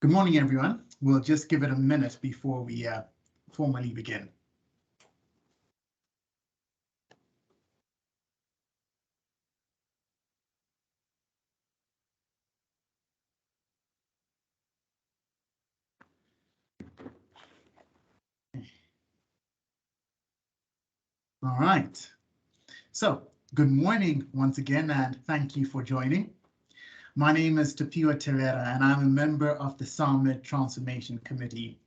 Good morning, everyone. We'll just give it a minute before we formally begin. All right. So good morning once again, and thank you for joining. My name is Tapiwa Terera, and I'm a member of the SAMED Transformation Committee.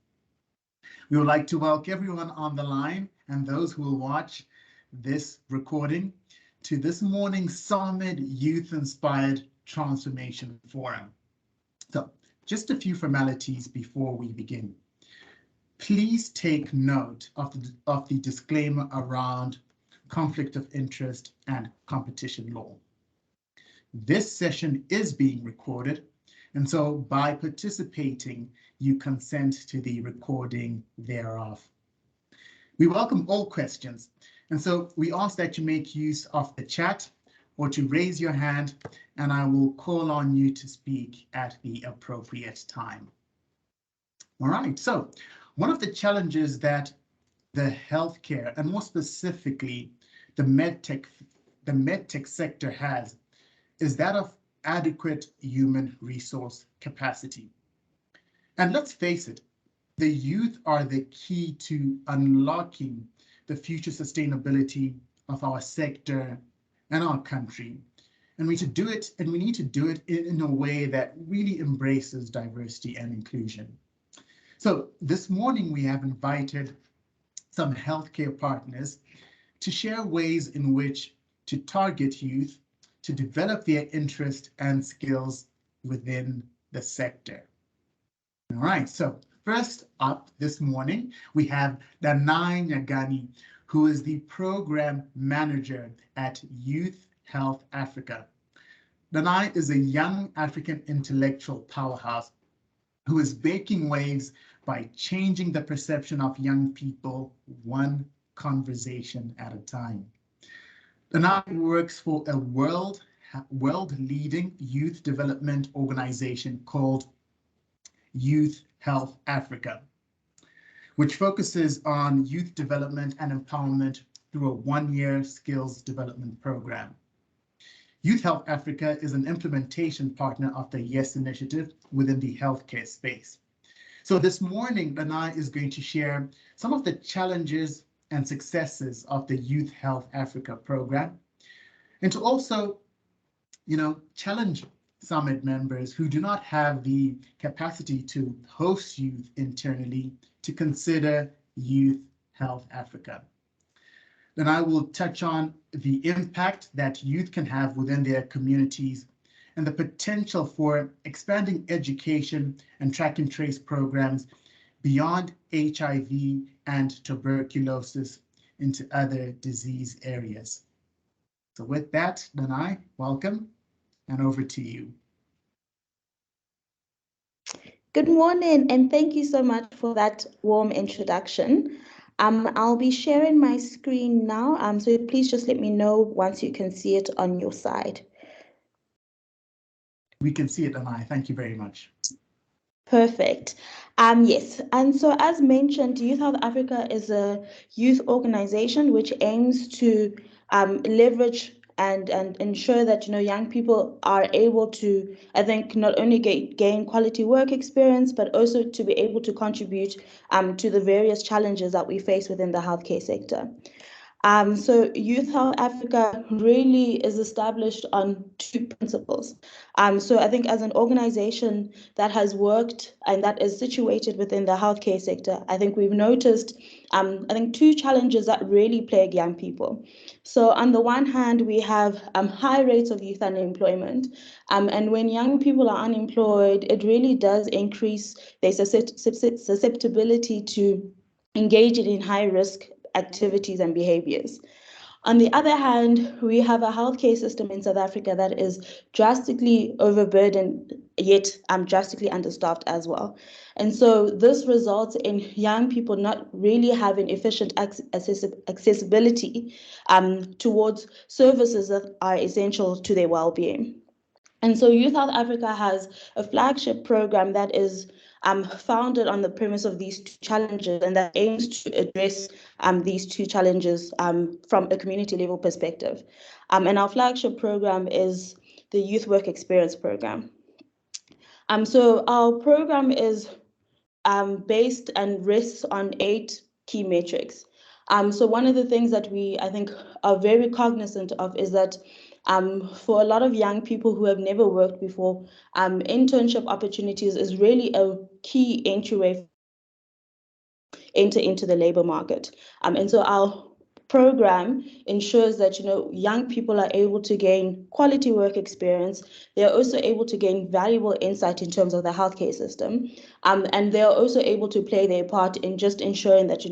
We would like to welcome everyone on the line and those who will watch this recording to this morning's SAMED Youth-Inspired Transformation Forum. So just a few formalities before we begin. Please take note of the disclaimer around conflict of interest and competition law. This session is being recorded, and so by participating, you consent to the recording thereof. We welcome all questions, and so we ask that you make use of the chat or to raise your hand, and I will call on you to speak at the appropriate time. All right, so one of the challenges that the healthcare, and more specifically the medtech sector has, is that of adequate human resource capacity. And let's face it, the youth are the key to unlocking the future sustainability of our sector and our country. And we need to do it in a way that really embraces diversity and inclusion. So this morning we have invited some healthcare partners to share ways in which to target youth to develop their interest and skills within the sector. All right, so first up this morning, we have Danai Nyagani, who is the program manager at Youth Health Africa. Danai is a young African intellectual powerhouse who is making waves by changing the perception of young people one conversation at a time. Danai works for a world-leading youth development organization called Youth Health Africa, which focuses on youth development and empowerment through a one-year skills development program. Youth Health Africa is an implementation partner of the YES initiative within the healthcare space. So this morning, Danai is going to share some of the challenges and successes of the Youth Health Africa program, and to also, challenge SAMED members who do not have the capacity to host youth internally to consider Youth Health Africa. Then I will touch on the impact that youth can have within their communities and the potential for expanding education and track and trace programs beyond HIV and tuberculosis into other disease areas. So with that, Danai, welcome, and over to you. Good morning, and thank you so much for that warm introduction. I'll be sharing my screen now, so please just let me know once you can see it on your side. We can see it, Danai. Thank you very much. Perfect. Yes, and so as mentioned, Youth Health Africa is a youth organization which aims to leverage and ensure that young people are able to, I think, not only gain quality work experience, but also to be able to contribute to the various challenges that we face within the healthcare sector. So Youth Health Africa really is established on two principles. So I think as an organization that has worked and that is situated within the healthcare sector, I think we've noticed, I think two challenges that really plague young people. So on the one hand, we have high rates of youth unemployment. And when young people are unemployed, it really does increase their susceptibility to engaging in high risk activities and behaviors. On the other hand, we have a healthcare system in South Africa that is drastically overburdened, yet drastically understaffed as well. And so this results in young people not really having efficient accessibility towards services that are essential to their well-being. And so Youth South Africa has a flagship program that is founded on the premise of these two challenges and that aims to address these two challenges from a community level perspective. And our flagship program is the Youth Work Experience Program. So our program is based and rests on 8 key metrics. So one of the things that we, I think, are very cognizant of is that for a lot of young people who have never worked before, internship opportunities is really a key entryway enter into the labor market. And so our program ensures that young people are able to gain quality work experience. They are also able to gain valuable insight in terms of the healthcare system, and they are also able to play their part in just ensuring that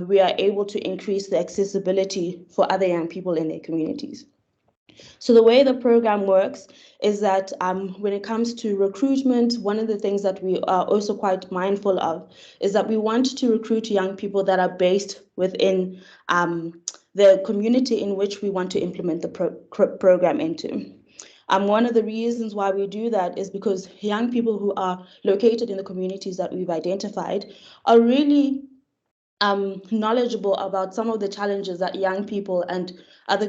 we are able to increase the accessibility for other young people in their communities. So the way the program works is that when it comes to recruitment, one of the things that we are also quite mindful of is that we want to recruit young people that are based within the community in which we want to implement the program into. One of the reasons why we do that is because young people who are located in the communities that we've identified are really knowledgeable about some of the challenges that young people and other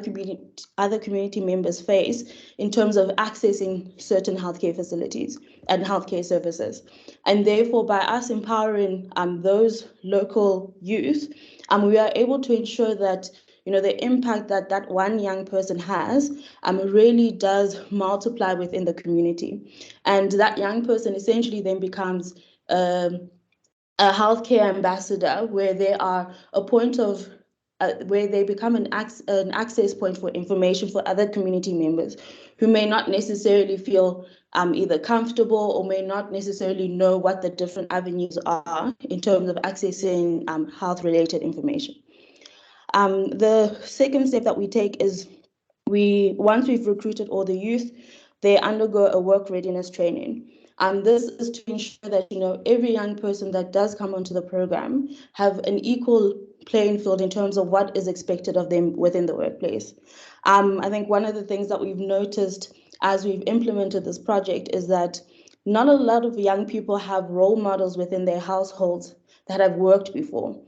community members face in terms of accessing certain healthcare facilities and healthcare services. And therefore, by us empowering those local youth, we are able to ensure that the impact that that one young person has really does multiply within the community. And that young person essentially then becomes a healthcare ambassador, where they are a point of where they become an access point for information for other community members who may not necessarily feel either comfortable or may not necessarily know what the different avenues are in terms of accessing health-related information. The second step that we take is once we've recruited all the youth, they undergo a work readiness training. This is to ensure that every young person that does come onto the program have an equal playing field in terms of what is expected of them within the workplace. I think one of the things that we've noticed as we've implemented this project is that not a lot of young people have role models within their households that have worked before.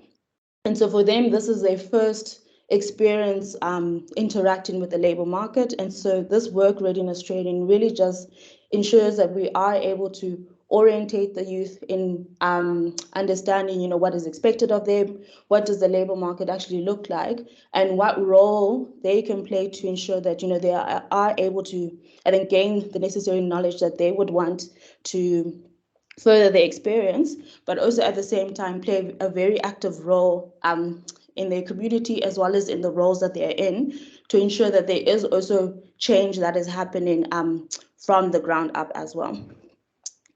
And so for them, this is their first experience interacting with the labor market. And so this work readiness training really just ensures that we are able to orientate the youth in understanding, what is expected of them, what does the labor market actually look like, and what role they can play to ensure that, they are able to, I think, gain the necessary knowledge that they would want to further their experience, but also at the same time play a very active role in their community as well as in the roles that they're in, to ensure that there is also change that is happening from the ground up as well.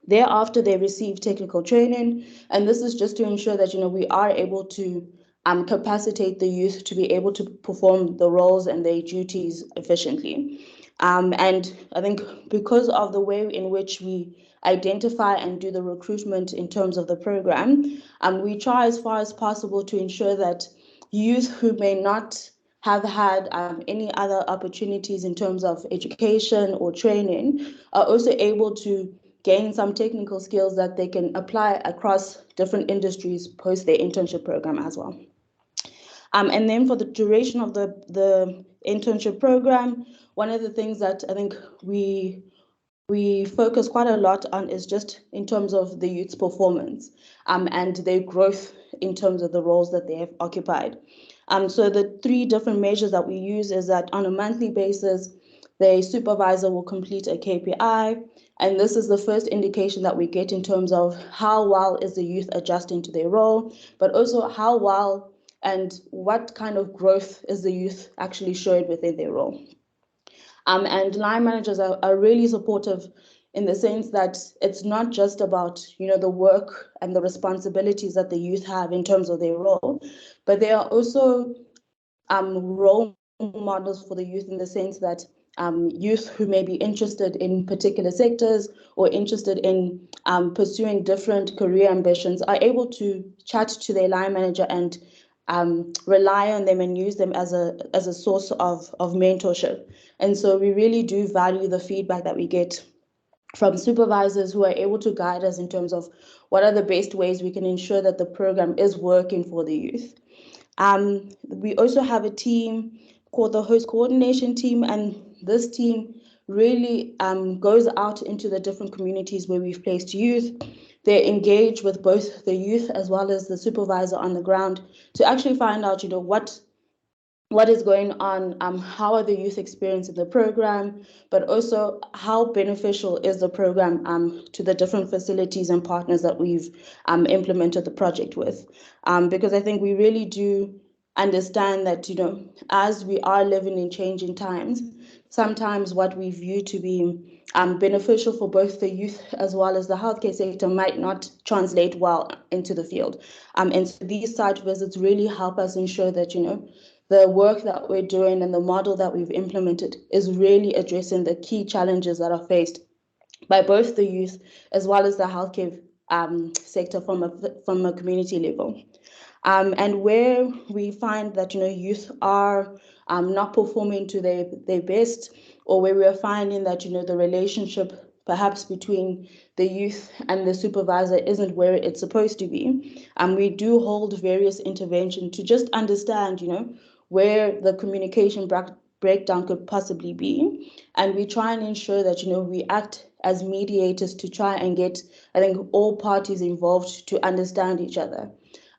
Thereafter, they receive technical training, and this is just to ensure that we are able to capacitate the youth to be able to perform the roles and their duties efficiently. And I think because of the way in which we identify and do the recruitment in terms of the program, we try as far as possible to ensure that youth who may not have had any other opportunities in terms of education or training are also able to gain some technical skills that they can apply across different industries post their internship program as well. And then for the duration of the internship program, one of the things that I think we focus quite a lot on is just in terms of the youth's performance and their growth in terms of the roles that they have occupied. So the 3 different measures that we use is that on a monthly basis, the supervisor will complete a KPI, and this is the first indication that we get in terms of how well is the youth adjusting to their role, but also how well and what kind of growth is the youth actually showing within their role. And line managers are really supportive in the sense that it's not just about, the work and the responsibilities that the youth have in terms of their role, but they are also role models for the youth in the sense that youth who may be interested in particular sectors or interested in pursuing different career ambitions are able to chat to their line manager and rely on them and use them as a source of mentorship. And so we really do value the feedback that we get from supervisors who are able to guide us in terms of what are the best ways we can ensure that the program is working for the youth. We also have a team called the host coordination team, and this team really goes out into the different communities where we've placed youth. They engage with both the youth as well as the supervisor on the ground to actually find out, what is going on, how are the youth experiencing the program, but also how beneficial is the program to the different facilities and partners that we've implemented the project with. Because I think we really do understand that, as we are living in changing times, sometimes what we view to be beneficial for both the youth as well as the healthcare sector might not translate well into the field. And so these site visits really help us ensure that, the work that we're doing and the model that we've implemented is really addressing the key challenges that are faced by both the youth as well as the healthcare sector from a community level. And where we find that, youth are not performing to their best, or where we are finding that, the relationship perhaps between the youth and the supervisor isn't where it's supposed to be, we do hold various interventions to just understand, where the communication breakdown could possibly be. And we try and ensure that, we act as mediators to try and get, I think, all parties involved to understand each other.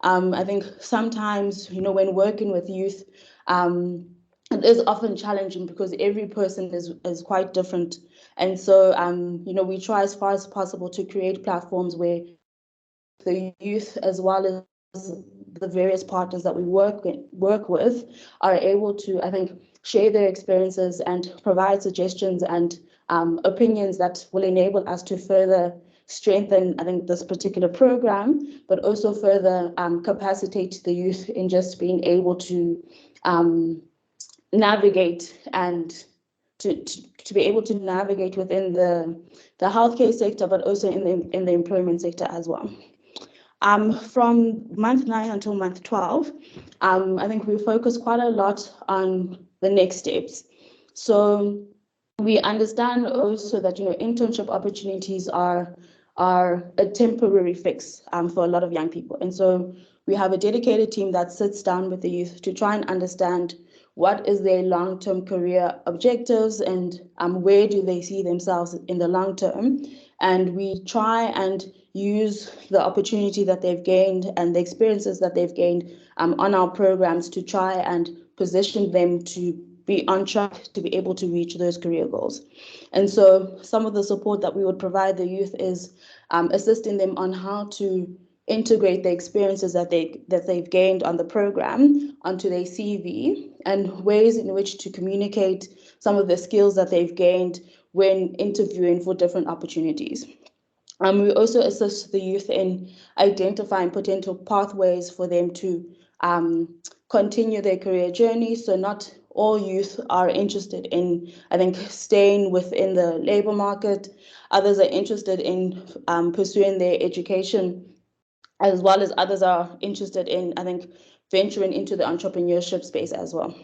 I think sometimes, when working with youth, it is often challenging because every person is quite different. And so, we try as far as possible to create platforms where the youth as well as the various partners that we work with are able to, I think, share their experiences and provide suggestions and opinions that will enable us to further strengthen, I think, this particular program, but also further capacitate the youth in just being able to navigate and to be able to navigate within the healthcare sector, but also in the employment sector as well. From month 9 until month 12, I think we focus quite a lot on the next steps. So we understand also that, internship opportunities are a temporary fix for a lot of young people. And so we have a dedicated team that sits down with the youth to try and understand what is their long-term career objectives and where do they see themselves in the long term. And we try and use the opportunity that they've gained and the experiences that they've gained on our programs to try and position them to be on track to be able to reach those career goals. And so some of the support that we would provide the youth is assisting them on how to integrate the experiences that they've gained on the program onto their CV and ways in which to communicate some of the skills that they've gained when interviewing for different opportunities. We also assist the youth in identifying potential pathways for them to continue their career journey. So not all youth are interested in, I think, staying within the labor market. Others are interested in pursuing their education, as well as others are interested in, I think, venturing into the entrepreneurship space as well.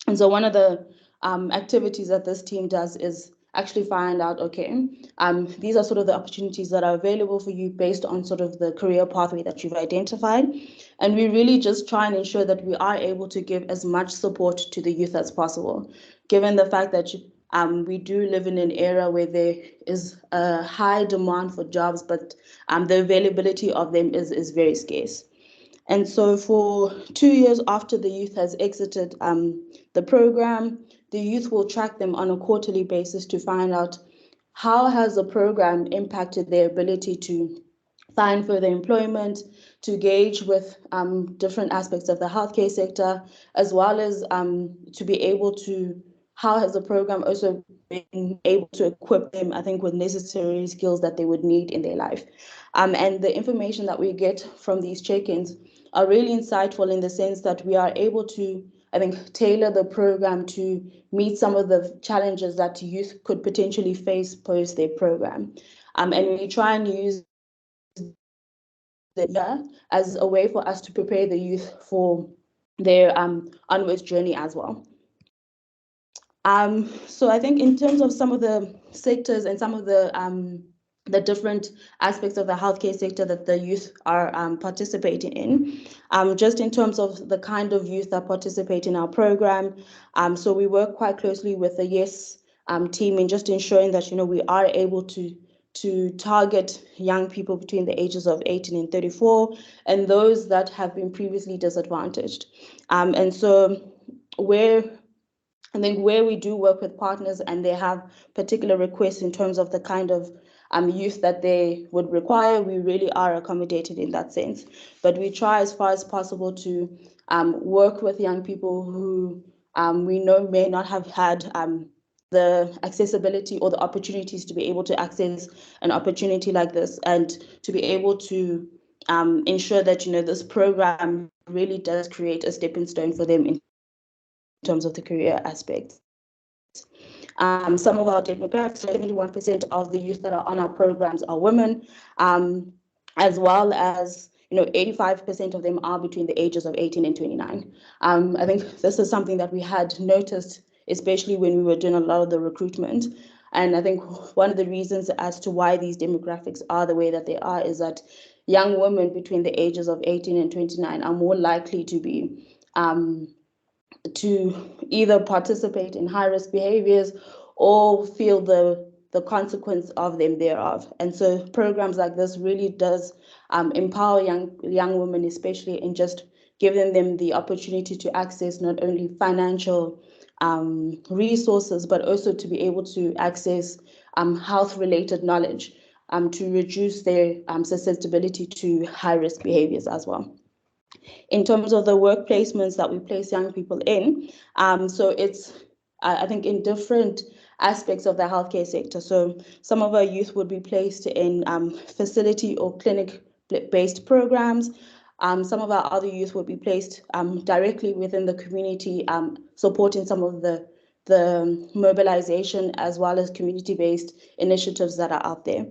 And so one of the activities that this team does is actually find out, okay, these are sort of the opportunities that are available for you based on sort of the career pathway that you've identified. And we really just try and ensure that we are able to give as much support to the youth as possible, given the fact that we do live in an era where there is a high demand for jobs, but the availability of them is very scarce. And so for 2 years after the youth has exited the program, the youth will track them on a quarterly basis to find out how has the program impacted their ability to find further employment, to engage with different aspects of the healthcare sector, as well as to be able to, how has the program also been able to equip them, I think, with necessary skills that they would need in their life. And the information that we get from these check-ins are really insightful in the sense that we are able to, I think, tailor the program to meet some of the challenges that youth could potentially face post their program. And we try and use the year as a way for us to prepare the youth for their onwards journey as well. So I think in terms of some of the sectors and some of the different aspects of the healthcare sector that the youth are participating in, just in terms of the kind of youth that participate in our program. So we work quite closely with the YES team in just ensuring that, we are able to target young people between the ages of 18 and 34 and those that have been previously disadvantaged. And so where we do work with partners and they have particular requests in terms of the kind of youth that they would require, we really are accommodated in that sense. But we try as far as possible to work with young people who we know may not have had the accessibility or the opportunities to be able to access an opportunity like this, and to be able to ensure that this program really does create a stepping stone for them in terms of the career aspects. Some of our demographics, 71% of the youth that are on our programs are women, as well as 85% of them are between the ages of 18 and 29. I think this is something that we had noticed, especially when we were doing a lot of the recruitment. And I think one of the reasons as to why these demographics are the way that they are is that young women between the ages of 18 and 29 are more likely to be to either participate in high-risk behaviors or feel the consequence of them thereof. And so programs like this really does empower young women, especially in just giving them the opportunity to access not only financial resources, but also to be able to access health-related knowledge to reduce their susceptibility to high-risk behaviors as well. In terms of the work placements that we place young people in, so it's, I think, in different aspects of the healthcare sector. So some of our youth would be placed in facility or clinic-based programs. Some of our other youth would be placed directly within the community, supporting some of the mobilization as well as community-based initiatives that are out there.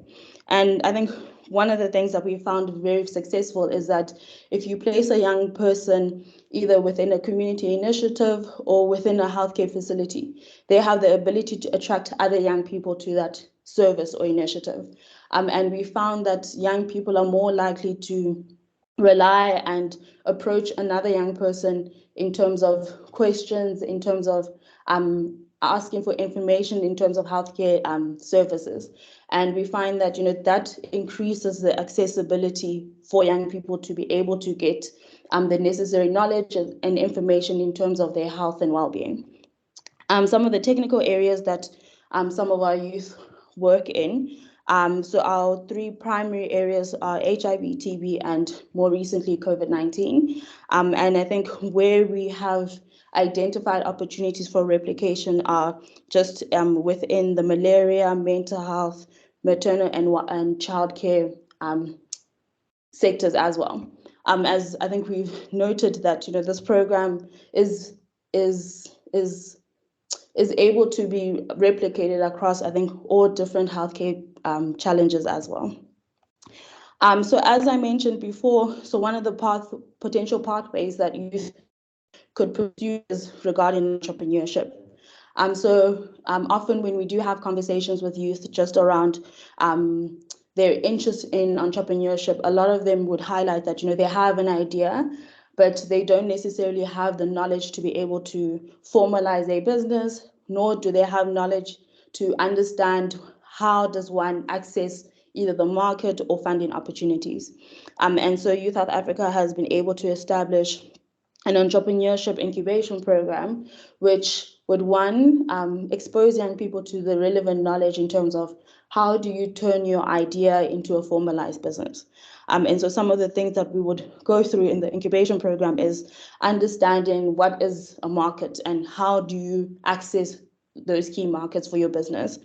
And I think one of the things that we found very successful is that if you place a young person either within a community initiative or within a healthcare facility, they have the ability to attract other young people to that service or initiative. And we found that young people are more likely to rely and approach another young person in terms of questions, in terms of asking for information, in terms of healthcare services. And we find that that increases the accessibility for young people to be able to get the necessary knowledge and information in terms of their health and well-being. Some of the technical areas that some of our youth work in. So our three primary areas are HIV, TB, and more recently COVID-19. And I think where we have identified opportunities for replication are just within the malaria, mental health, maternal and childcare sectors as well. As I think we've noted that this program is able to be replicated across, I think, all different healthcare challenges as well. So as I mentioned before, so one of the potential pathways that youth could pursue is regarding entrepreneurship. So often when we do have conversations with youth just around their interest in entrepreneurship, a lot of them would highlight that they have an idea, but they don't necessarily have the knowledge to be able to formalize their business, nor do they have knowledge to understand how does one access either the market or funding opportunities. And so Youth South Africa has been able to establish an entrepreneurship incubation program, which would expose young people to the relevant knowledge in terms of how do you turn your idea into a formalized business. And so some of the things that we would go through in the incubation program is understanding what is a market and how do you access those key markets for your business.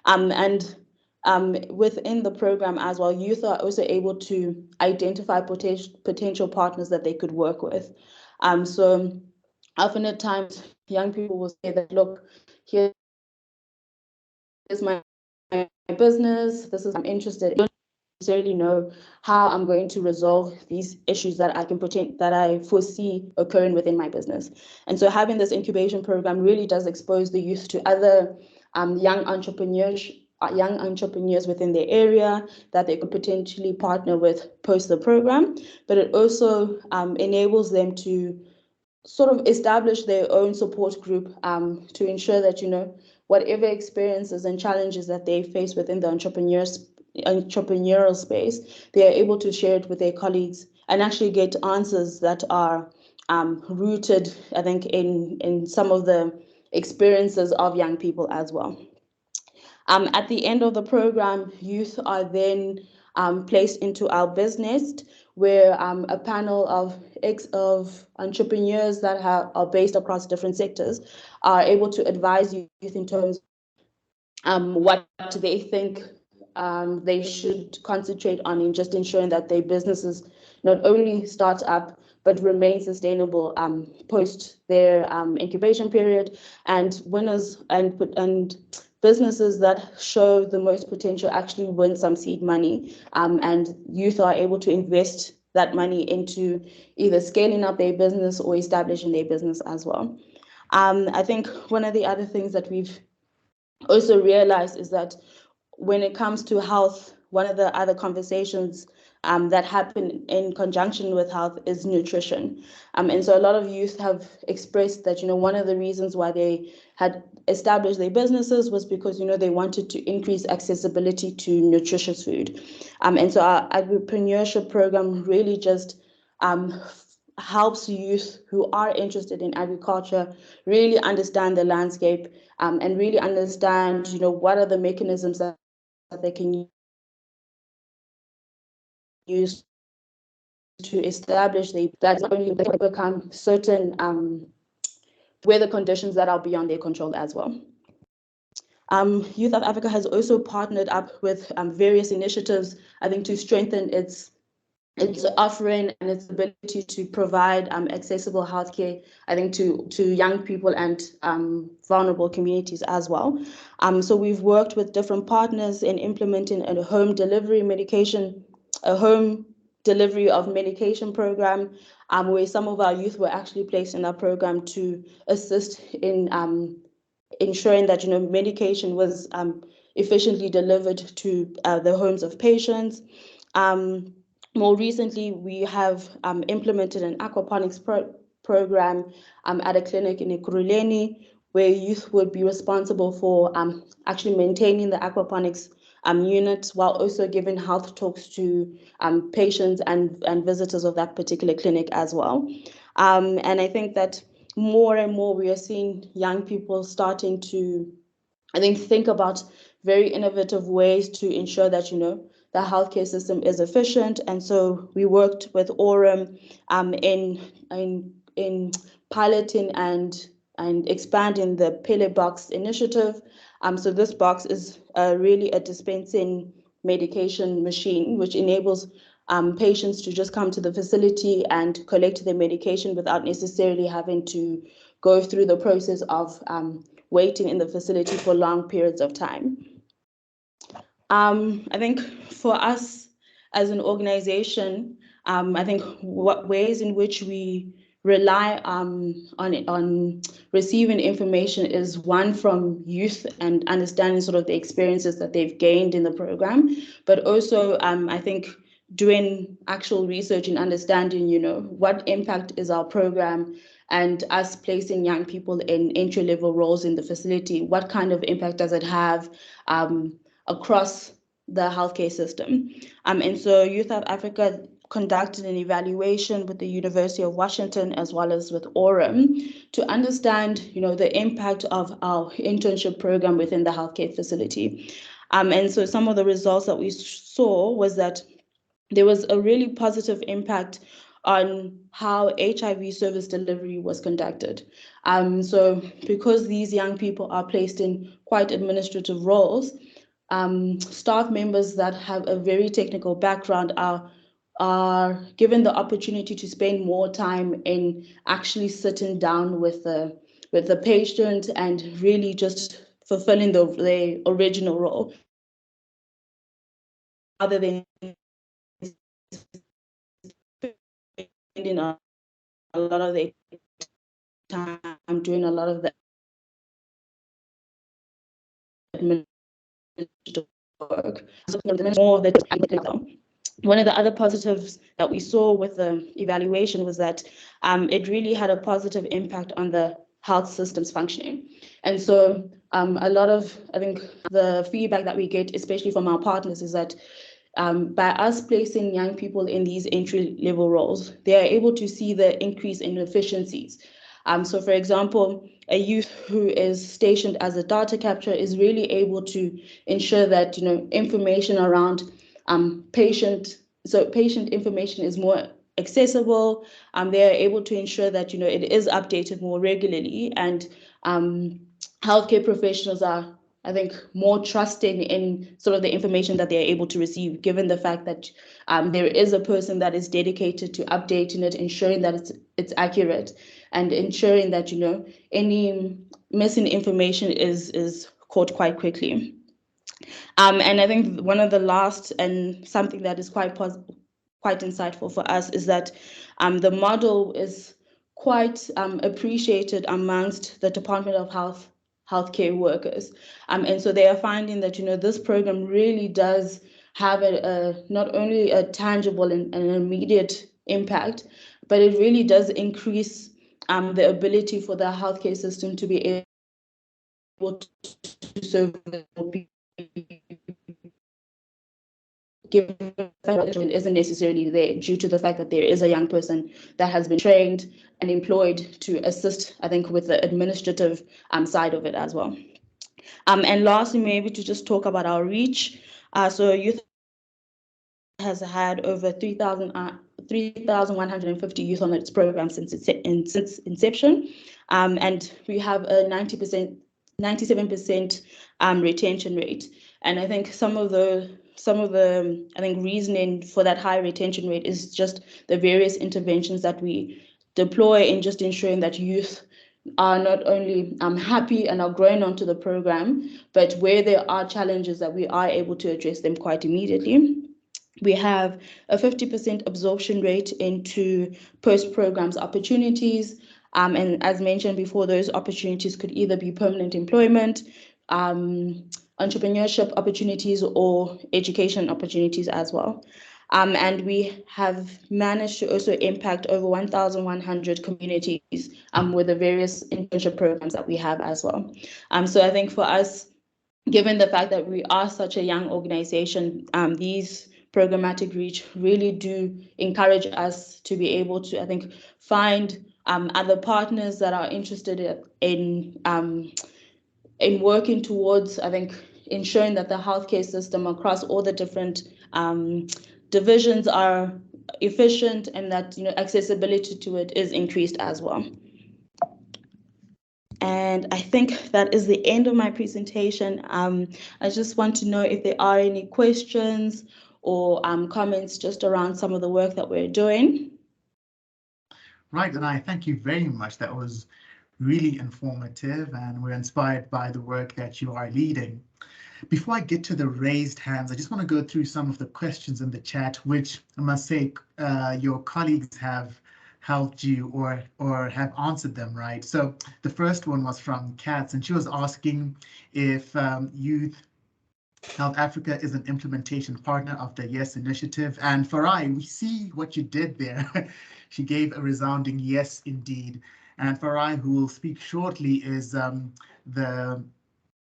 Within the program as well, youth are also able to identify potential partners that they could work with. So often at times, young people will say that, look, here's my business, this is what I'm interested in. I don't necessarily know how I'm going to resolve these issues that I foresee occurring within my business. And so having this incubation program really does expose the youth to other young entrepreneurs within their area that they could potentially partner with post the program, but it also enables them to sort of establish their own support group to ensure that, whatever experiences and challenges that they face within the entrepreneurial space, they are able to share it with their colleagues and actually get answers that are rooted, I think, in some of the experiences of young people as well. At the end of the program, youth are then placed into our business, where a panel of entrepreneurs that are based across different sectors are able to advise youth in terms of what they think they should concentrate on in just ensuring that their businesses not only start up but remain sustainable post their incubation period, and winners and businesses that show the most potential actually win some seed money, and youth are able to invest that money into either scaling up their business or establishing their business as well. I think one of the other things that we've also realized is that when it comes to health, one of the other conversations that happen in conjunction with health is nutrition. And so a lot of youth have expressed that, one of the reasons why they had established their businesses was because, they wanted to increase accessibility to nutritious food. And so our agripreneurship program really just helps youth who are interested in agriculture really understand the landscape and really understand, what are the mechanisms that they can use to establish that only they become certain weather conditions that are beyond their control as well. Youth South Africa has also partnered up with various initiatives, I think, to strengthen its offering and its ability to provide accessible healthcare, I think, to young people and vulnerable communities as well. So we've worked with different partners in implementing a home delivery of medication program, where some of our youth were actually placed in that program to assist in ensuring that medication was efficiently delivered to the homes of patients. More recently, we have implemented an aquaponics program at a clinic in Ekurhuleni, where youth would be responsible for actually maintaining the aquaponics unit while also giving health talks to patients and visitors of that particular clinic as well. And I think that more and more we are seeing young people starting to, I think about very innovative ways to ensure that, the healthcare system is efficient. And so we worked with Aurum in piloting and expanding the Pele Box initiative. So this box is really a dispensing medication machine, which enables patients to just come to the facility and collect their medication without necessarily having to go through the process of waiting in the facility for long periods of time. I think for us as an organization, I think what ways in which we rely on receiving information is one from youth and understanding sort of the experiences that they've gained in the program, but also I think doing actual research and understanding, what impact is our program and us placing young people in entry-level roles in the facility, what kind of impact does it have across the healthcare system. And so Youth South Africa conducted an evaluation with the University of Washington as well as with Orem to understand, the impact of our internship program within the healthcare facility. And so some of the results that we saw was that there was a really positive impact on how HIV service delivery was conducted. So because these young people are placed in quite administrative roles, staff members that have a very technical background are given the opportunity to spend more time in actually sitting down with the patient and really just fulfilling their original role, rather than spending a lot of their time doing a lot of the administrative work. So more of the one of the other positives that we saw with the evaluation was that it really had a positive impact on the health system's functioning. And so a lot of, I think, the feedback that we get, especially from our partners, is that by us placing young people in these entry-level roles, they are able to see the increase in efficiencies. So for example, a youth who is stationed as a data capture is really able to ensure that, information around patient information is more accessible. They are able to ensure that, it is updated more regularly, and healthcare professionals are, I think, more trusting in sort of the information that they're able to receive, given the fact that there is a person that is dedicated to updating it, ensuring that it's accurate, and ensuring that, any missing information is caught quite quickly. And I think one of the last, and something that is quite insightful for us, is that the model is quite appreciated amongst the Department of healthcare workers. And so they are finding that, this program really does have not only a tangible and an immediate impact, but it really does increase the ability for the healthcare system to be able to serve people, given that it isn't necessarily there due to the fact that there is a young person that has been trained and employed to assist, I think, with the administrative side of it as well. And lastly, maybe to just talk about our reach. So Youth has had over 3,150 youth on its program since inception, and we have a 97% retention rate. And I think some of the I think reasoning for that high retention rate is just the various interventions that we deploy in just ensuring that youth are not only happy and are growing onto the program, but where there are challenges, that we are able to address them quite immediately. We have a 50% absorption rate into post-programs opportunities. And as mentioned before, those opportunities could either be permanent employment, entrepreneurship opportunities, or education opportunities as well. And we have managed to also impact over 1,100 communities with the various internship programs that we have as well. So I think for us, given the fact that we are such a young organization, these programmatic reach really do encourage us to be able to, I think, find other partners that are interested in working towards, I think, ensuring that the healthcare system across all the different divisions are efficient, and that, accessibility to it is increased as well. And I think that is the end of my presentation. I just want to know if there are any questions or comments just around some of the work that we're doing. Right, and I thank you very much. That was really informative, and we're inspired by the work that you are leading. Before I get to the raised hands, I just want to go through some of the questions in the chat, which I must say your colleagues have helped you or have answered them, right? So the first one was from Katz, and she was asking if Youth South Africa is an implementation partner of the YES initiative. And Farai, we see what you did there. She gave a resounding yes, indeed. And Farai, who will speak shortly, is the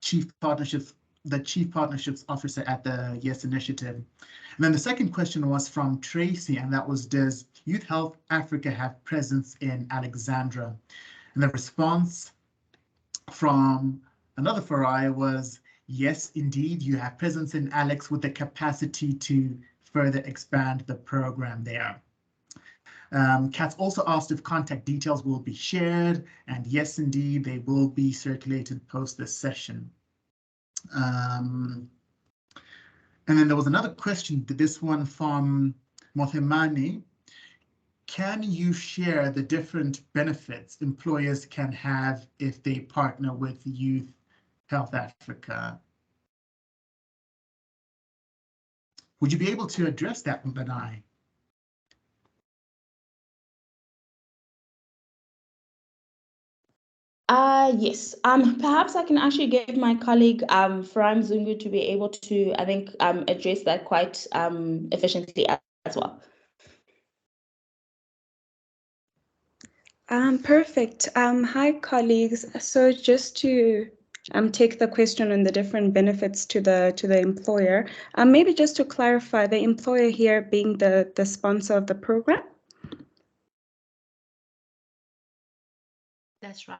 Chief Partnerships the Chief Partnerships Officer at the Yes Initiative. And then the second question was from Tracy, and that was, does Youth Health Africa have presence in Alexandra? And the response from another Farai was, yes, indeed, you have presence in Alex with the capacity to further expand the program there. Kat's also asked if contact details will be shared, and yes, indeed, they will be circulated post this session. And then there was another question, this one from Mothemani. Can you share the different benefits employers can have if they partner with Youth Health Africa? Would you be able to address that, Benai? Yes. Perhaps I can actually get my colleague Faram Zungu to be able to, I think, address that quite efficiently as well. Perfect. Hi, colleagues. So just to take the question on the different benefits to the employer, maybe just to clarify, the employer here being the sponsor of the program. That's right.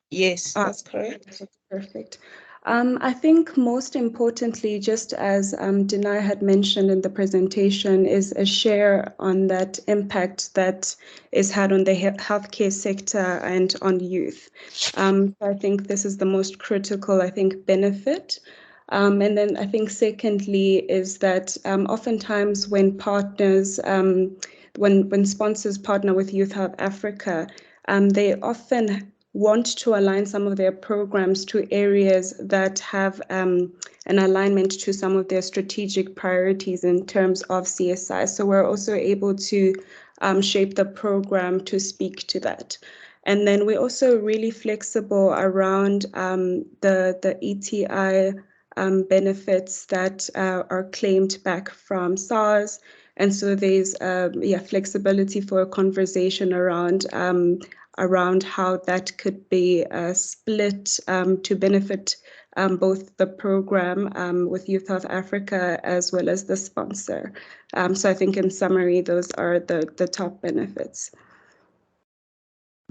Yes, that's correct. Perfect. I think most importantly, just as Denai had mentioned in the presentation, is a share on that impact that is had on the healthcare sector and on youth. So I think this is the most critical, benefit. And then I think secondly is that oftentimes when partners, when sponsors partner with Youth Health Africa, they often want to align some of their programs to areas that have an alignment to some of their strategic priorities in terms of CSI. So we're also able to shape the program to speak to that. And then we're also really flexible around the ETI benefits that are claimed back from SARS. And so there's flexibility for a conversation around how that could be split to benefit both the program with Youth Health Africa as well as the sponsor. So I think in summary, those are the top benefits.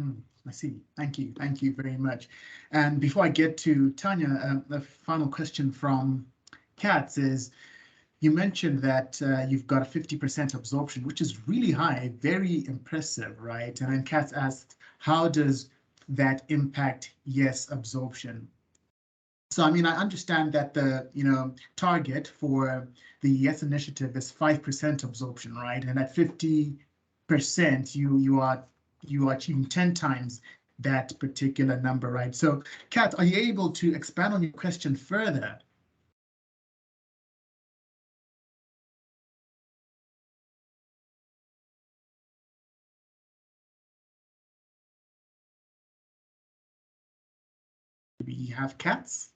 I see. Thank you. Thank you very much. And before I get to Tanya, the final question from Katz is, you mentioned that you've got a 50% absorption, which is really high, very impressive, right? And then Katz asked, how does that impact YES absorption? So, I mean, I understand that the target for the YES initiative is 5% absorption, right? And at 50%, you are achieving 10 times that particular number, right? So, Kat, are you able to expand on your question further? We have Cats.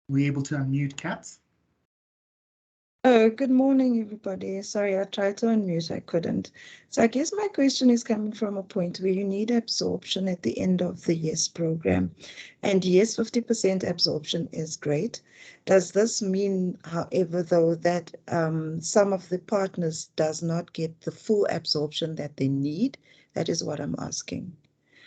We able to unmute Cats? Oh, good morning, everybody. Sorry, I tried to unmute, I couldn't. So I guess my question is coming from a point where you need absorption at the end of the YES program. And yes, 50% absorption is great. Does this mean, however, though, that some of the partners does not get the full absorption that they need? That is what I'm asking.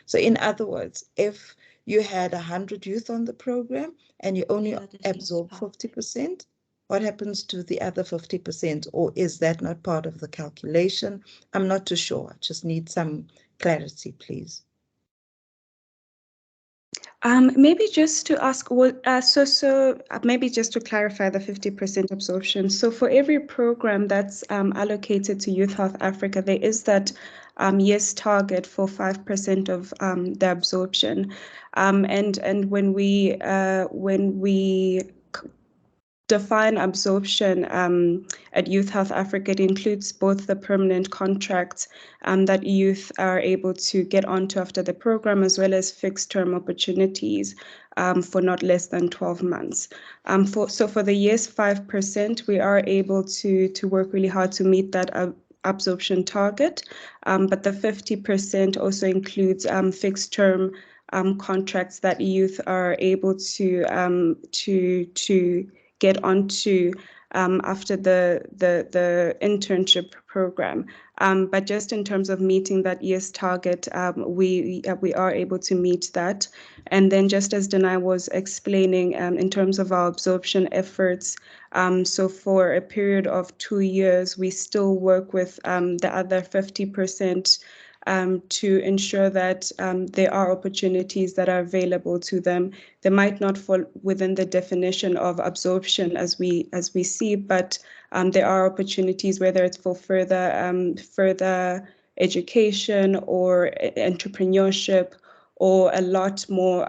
So in other words, if you had 100 youth on the program and you only absorb 50%, what happens to the other 50%, or is that not part of the calculation? I'm not too sure. I just need some clarity, please. Maybe just to ask, maybe just to clarify the 50% absorption. So for every program that's allocated to Youth Health Africa, there is that YES target for 5% of the absorption. And when we define absorption at Youth Health Africa, it includes both the permanent contracts that youth are able to get onto after the program, as well as fixed term opportunities for not less than 12 months. So for the YES 5%, we are able to work really hard to meet that absorption target, but the 50% also includes fixed term contracts that youth are able to get onto after the internship program. But just in terms of meeting that year's target, we are able to meet that. And then just as Danai was explaining, in terms of our absorption efforts, so for a period of 2 years, we still work with the other 50% to ensure that there are opportunities that are available to them. They might not fall within the definition of absorption as we see, but there are opportunities, whether it's for further education or entrepreneurship, or a lot more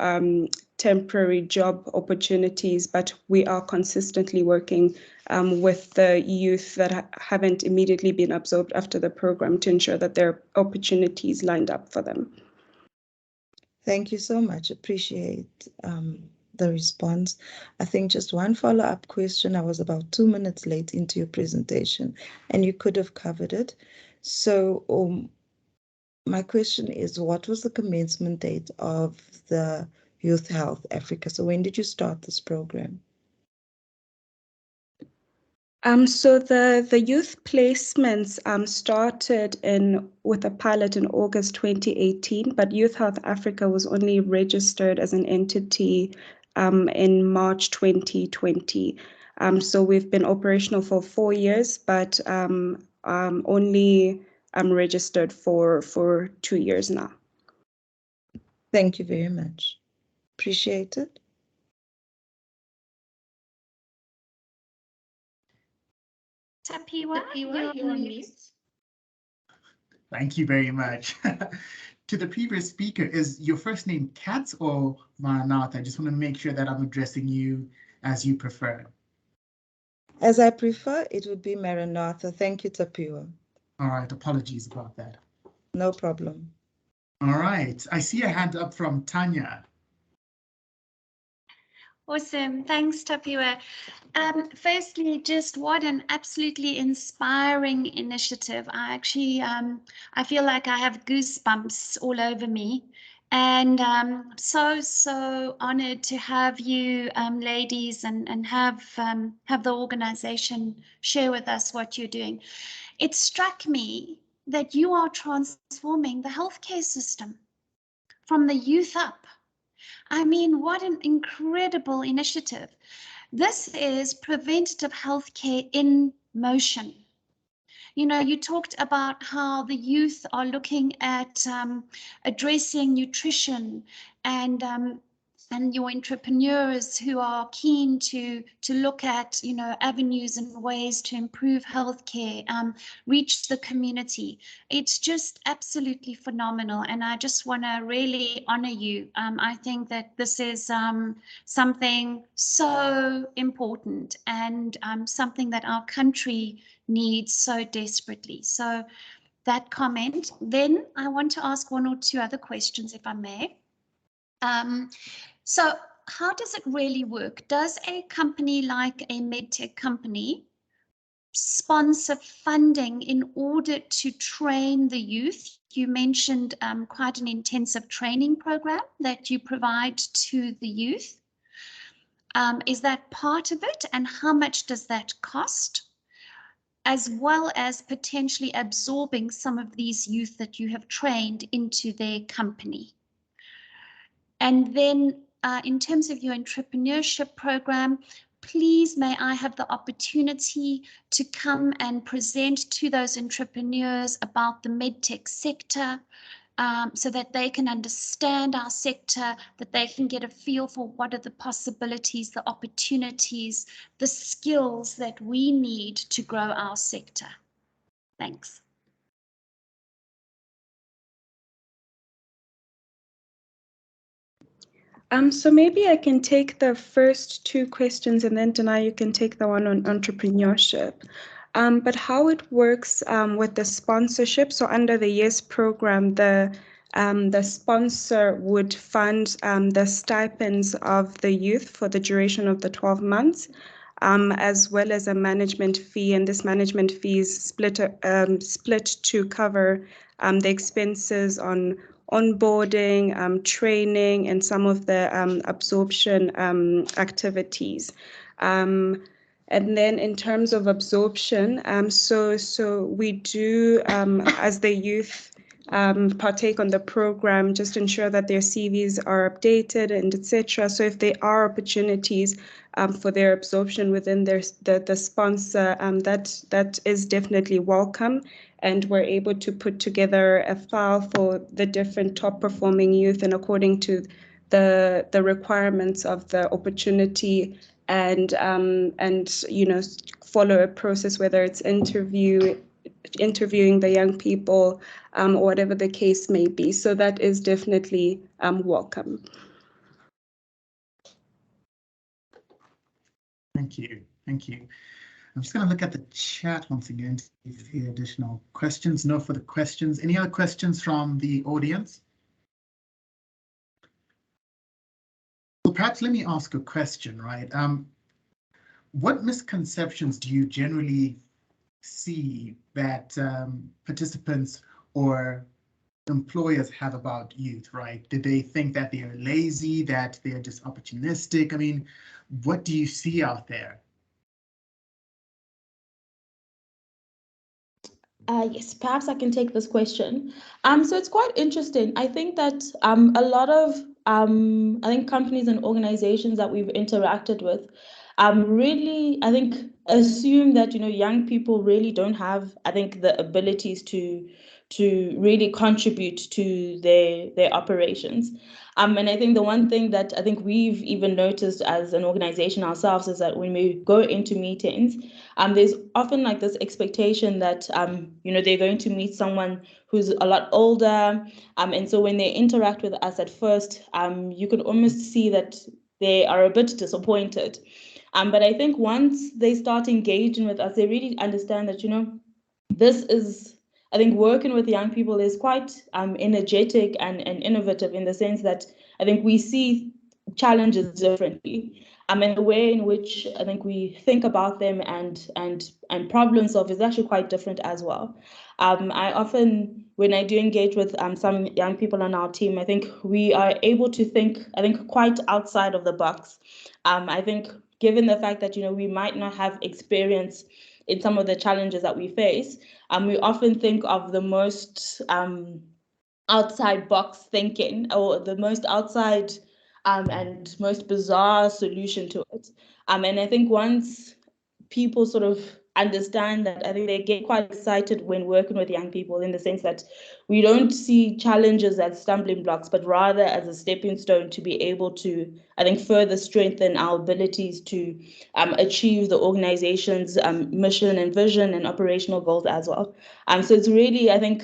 temporary job opportunities, but we are consistently working with the youth that haven't immediately been absorbed after the program to ensure that there are opportunities lined up for them. Thank you so much. Appreciate the response. I think just one follow-up question. I was about 2 minutes late into your presentation and you could have covered it. So my question is, what was the commencement date of the Youth Health Africa? So when did you start this program? So the youth placements started with a pilot in August 2018, but Youth Health Africa was only registered as an entity in March 2020. So we've been operational for 4 years, but only registered for 2 years now. Thank you very much. Appreciate it. Tapiwa, you're on mute. Thank you very much. To the previous speaker, is your first name Kat or Maranatha? I just want to make sure that I'm addressing you as you prefer. As I prefer, it would be Maranatha. Thank you, Tapiwa. All right, apologies about that. No problem. All right, I see a hand up from Tanya. Awesome, thanks Tapiwa. Firstly, just what an absolutely inspiring initiative. I actually, I feel like I have goosebumps all over me. And so honored to have you ladies and have the organization share with us what you're doing. It struck me that you are transforming the healthcare system from the youth up. I mean, what an incredible initiative. This is preventative healthcare in motion. You know, you talked about how the youth are looking at addressing nutrition and your entrepreneurs who are keen to look at, you know, avenues and ways to improve healthcare, reach the community. It's just absolutely phenomenal, and I just want to really honor you. I think that this is something so important and something that our country needs so desperately. So that comment. Then I want to ask one or two other questions, if I may. So how does it really work? Does a company like a medtech company sponsor funding in order to train the youth? You mentioned quite an intensive training program that you provide to the youth. Is that part of it? And how much does that cost? As well as potentially absorbing some of these youth that you have trained into their company. And then in terms of your entrepreneurship program, please may I have the opportunity to come and present to those entrepreneurs about the medtech sector, so that they can understand our sector, that they can get a feel for what are the possibilities, the opportunities, the skills that we need to grow our sector. Thanks. So maybe I can take the first two questions, and then Danai, you can take the one on entrepreneurship. But how it works with the sponsorship, so under the YES program, the sponsor would fund the stipends of the youth for the duration of the 12 months, as well as a management fee, and this management fee is split to cover the expenses on onboarding, training, and some of the absorption activities. And then in terms of absorption, so we do, as the youth partake on the program, just ensure that their CVs are updated and etc. So if there are opportunities for their absorption within the sponsor, that is definitely welcome. And we're able to put together a file for the different top performing youth and according to the requirements of the opportunity, and follow a process, whether it's interviewing the young people, or whatever the case may be. So that is definitely welcome. Thank you. Thank you. I'm just going to look at the chat once again to see if there are additional questions. No further questions. Any other questions from the audience? Well, perhaps let me ask a question, right? What misconceptions do you generally see that participants or employers have about youth, right? Do they think that they are lazy, that they are just opportunistic? I mean, what do you see out there? Yes, perhaps I can take this question. So it's quite interesting. I think that a lot of I think companies and organizations that we've interacted with really, I think, assume that young people really don't have, I think, the abilities to really contribute to their operations. And I think the one thing that I think we've even noticed as an organization ourselves is that when we go into meetings, there's often like this expectation that they're going to meet someone who's a lot older, and so when they interact with us at first, you can almost see that they are a bit disappointed. But I think once they start engaging with us, they really understand that this is, I think, working with young people is quite energetic and innovative, in the sense that I think we see challenges differently. And the way in which I think we think about them and problem solve is actually quite different as well. I often, when I do engage with some young people on our team, I think we are able to think, I think, quite outside of the box. I think given the fact that we might not have experience in some of the challenges that we face, we often think of the most outside box thinking, or the most outside and most bizarre solution to it. And I think once people sort of understand that, I think they get quite excited when working with young people, in the sense that we don't see challenges as stumbling blocks, but rather as a stepping stone to be able to, I think, further strengthen our abilities to achieve the organization's mission and vision and operational goals as well. So it's really, I think,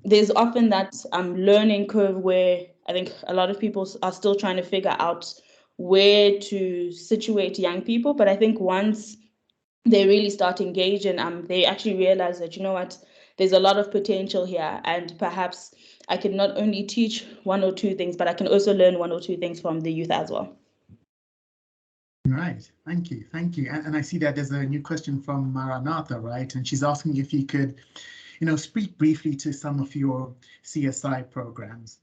there's often that learning curve where I think a lot of people are still trying to figure out where to situate young people. But I think once they really start engaging, they actually realize that, what, there's a lot of potential here, and perhaps I can not only teach one or two things, but I can also learn one or two things from the youth as well. Right, thank you, thank you. And I see that there's a new question from Maranatha, right? And she's asking if you could, speak briefly to some of your CSI programs.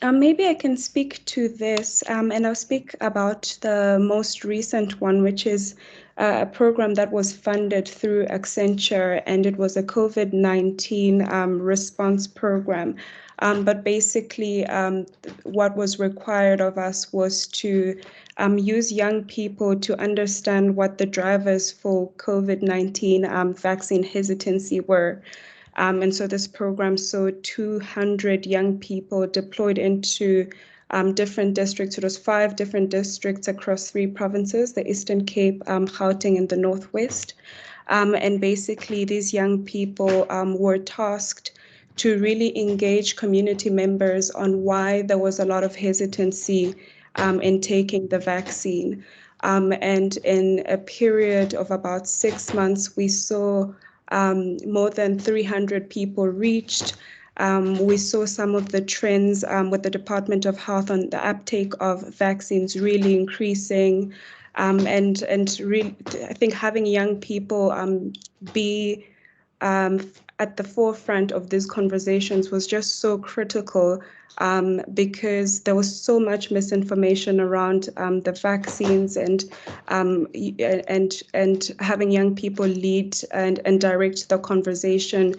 Maybe I can speak to this, and I'll speak about the most recent one, which is a program that was funded through Accenture, and it was a COVID-19 response program. But basically, what was required of us was to use young people to understand what the drivers for COVID-19 vaccine hesitancy were. And so this program saw 200 young people deployed into different districts. It was 5 different districts across 3 provinces, the Eastern Cape, Gauteng, and the Northwest. And basically, these young people were tasked to really engage community members on why there was a lot of hesitancy in taking the vaccine. And in a period of about 6 months, we saw more than 300 people reached. We saw some of the trends with the Department of Health on the uptake of vaccines really increasing. And really, I think having young people be at the forefront of these conversations was just so critical, because there was so much misinformation around the vaccines, and having young people lead and direct the conversation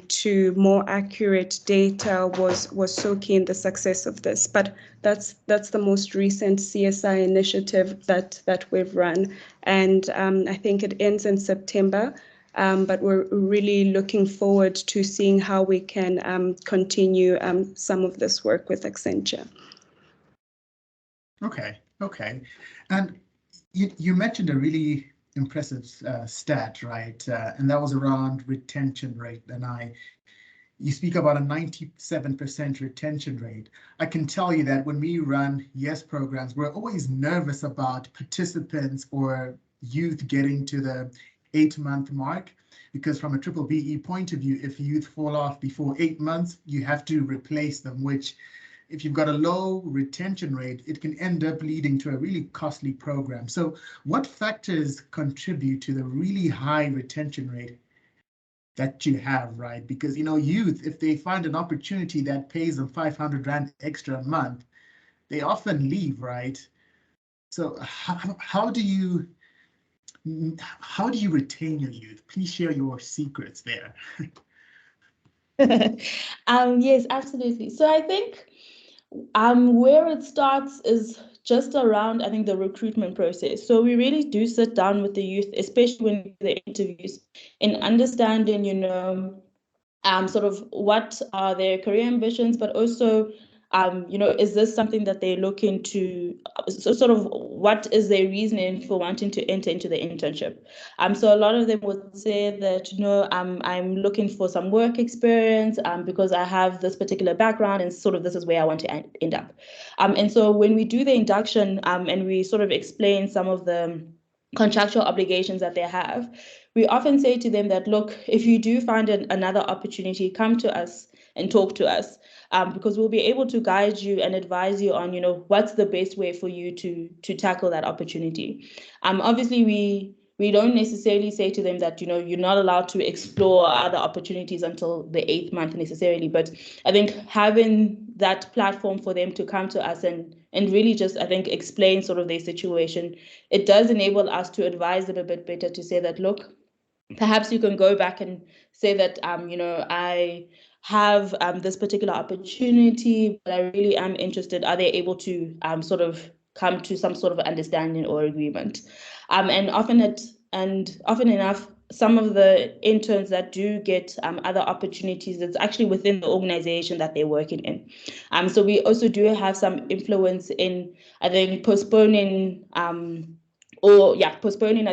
to more accurate data was so key in the success of this. But that's the most recent CSI initiative that we've run, and I think it ends in September. But we're really looking forward to seeing how we can continue some of this work with Accenture. Okay. And you mentioned a really impressive stat, right? And that was around retention rate. And you speak about a 97% retention rate. I can tell you that when we run YES programs, we're always nervous about participants or youth getting to the 8-month mark, because from a triple BE point of view, if youth fall off before 8 months, you have to replace them, which if you've got a low retention rate, it can end up leading to a really costly program. So what factors contribute to the really high retention rate that you have, right? Because, youth, if they find an opportunity that pays them 500 Rand extra a month, they often leave, right? So how do you retain your youth? Please share your secrets there. Yes, absolutely. So I think where it starts is just around, I think, the recruitment process. So we really do sit down with the youth, especially when we do the interviews, in understanding, sort of what are their career ambitions, but also, is this something that they're looking to, so sort of what is their reasoning for wanting to enter into the internship? So a lot of them would say that, I'm looking for some work experience because I have this particular background and sort of this is where I want to end up. And so when we do the induction and we sort of explain some of the contractual obligations that they have, we often say to them that, look, if you do find another opportunity, come to us and talk to us, because we'll be able to guide you and advise you on, what's the best way for you to tackle that opportunity. Obviously, we don't necessarily say to them that, you're not allowed to explore other opportunities until the 8th month necessarily. But I think having that platform for them to come to us and really just, I think, explain sort of their situation, it does enable us to advise them a bit better to say that, look, perhaps you can go back and say that, I have this particular opportunity, but I really am interested. Are they able to sort of come to some sort of understanding or agreement? And often enough, some of the interns that do get other opportunities, it's actually within the organization that they're working in. So we also do have some influence in, I think, postponing, I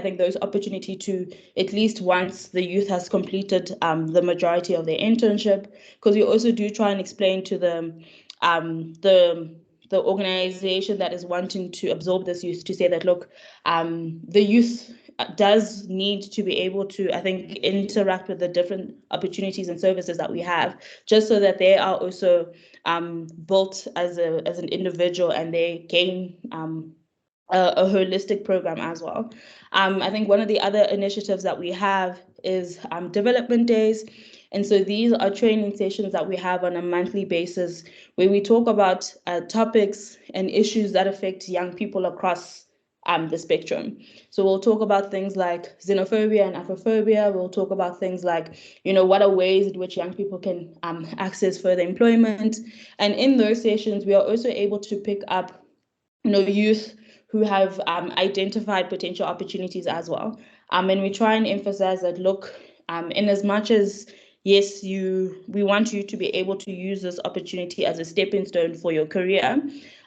think, those opportunity to at least once the youth has completed the majority of their internship, because we also do try and explain to them the organization that is wanting to absorb this youth to say that, look, the youth does need to be able to, I think, interact with the different opportunities and services that we have, just so that they are also built as an individual and they gain a holistic program as well. I think one of the other initiatives that we have is development days. And so these are training sessions that we have on a monthly basis where we talk about topics and issues that affect young people across the spectrum. So we'll talk about things like xenophobia and Afrophobia. We'll talk about things like, what are ways in which young people can access further employment. And in those sessions, we are also able to pick up, youth who have identified potential opportunities as well. And we try and emphasize that, look, in as much as, yes, we want you to be able to use this opportunity as a stepping stone for your career,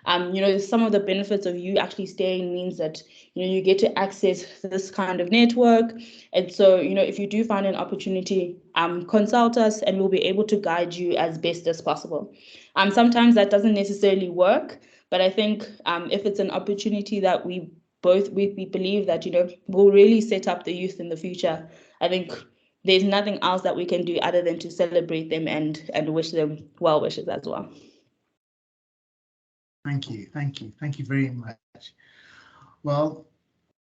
some of the benefits of you actually staying means that, you get to access this kind of network. And so, if you do find an opportunity, consult us and we'll be able to guide you as best as possible. Sometimes that doesn't necessarily work, but I think if it's an opportunity that we believe that, will really set up the youth in the future, I think there's nothing else that we can do other than to celebrate them and wish them well wishes as well. Thank you very much. Well,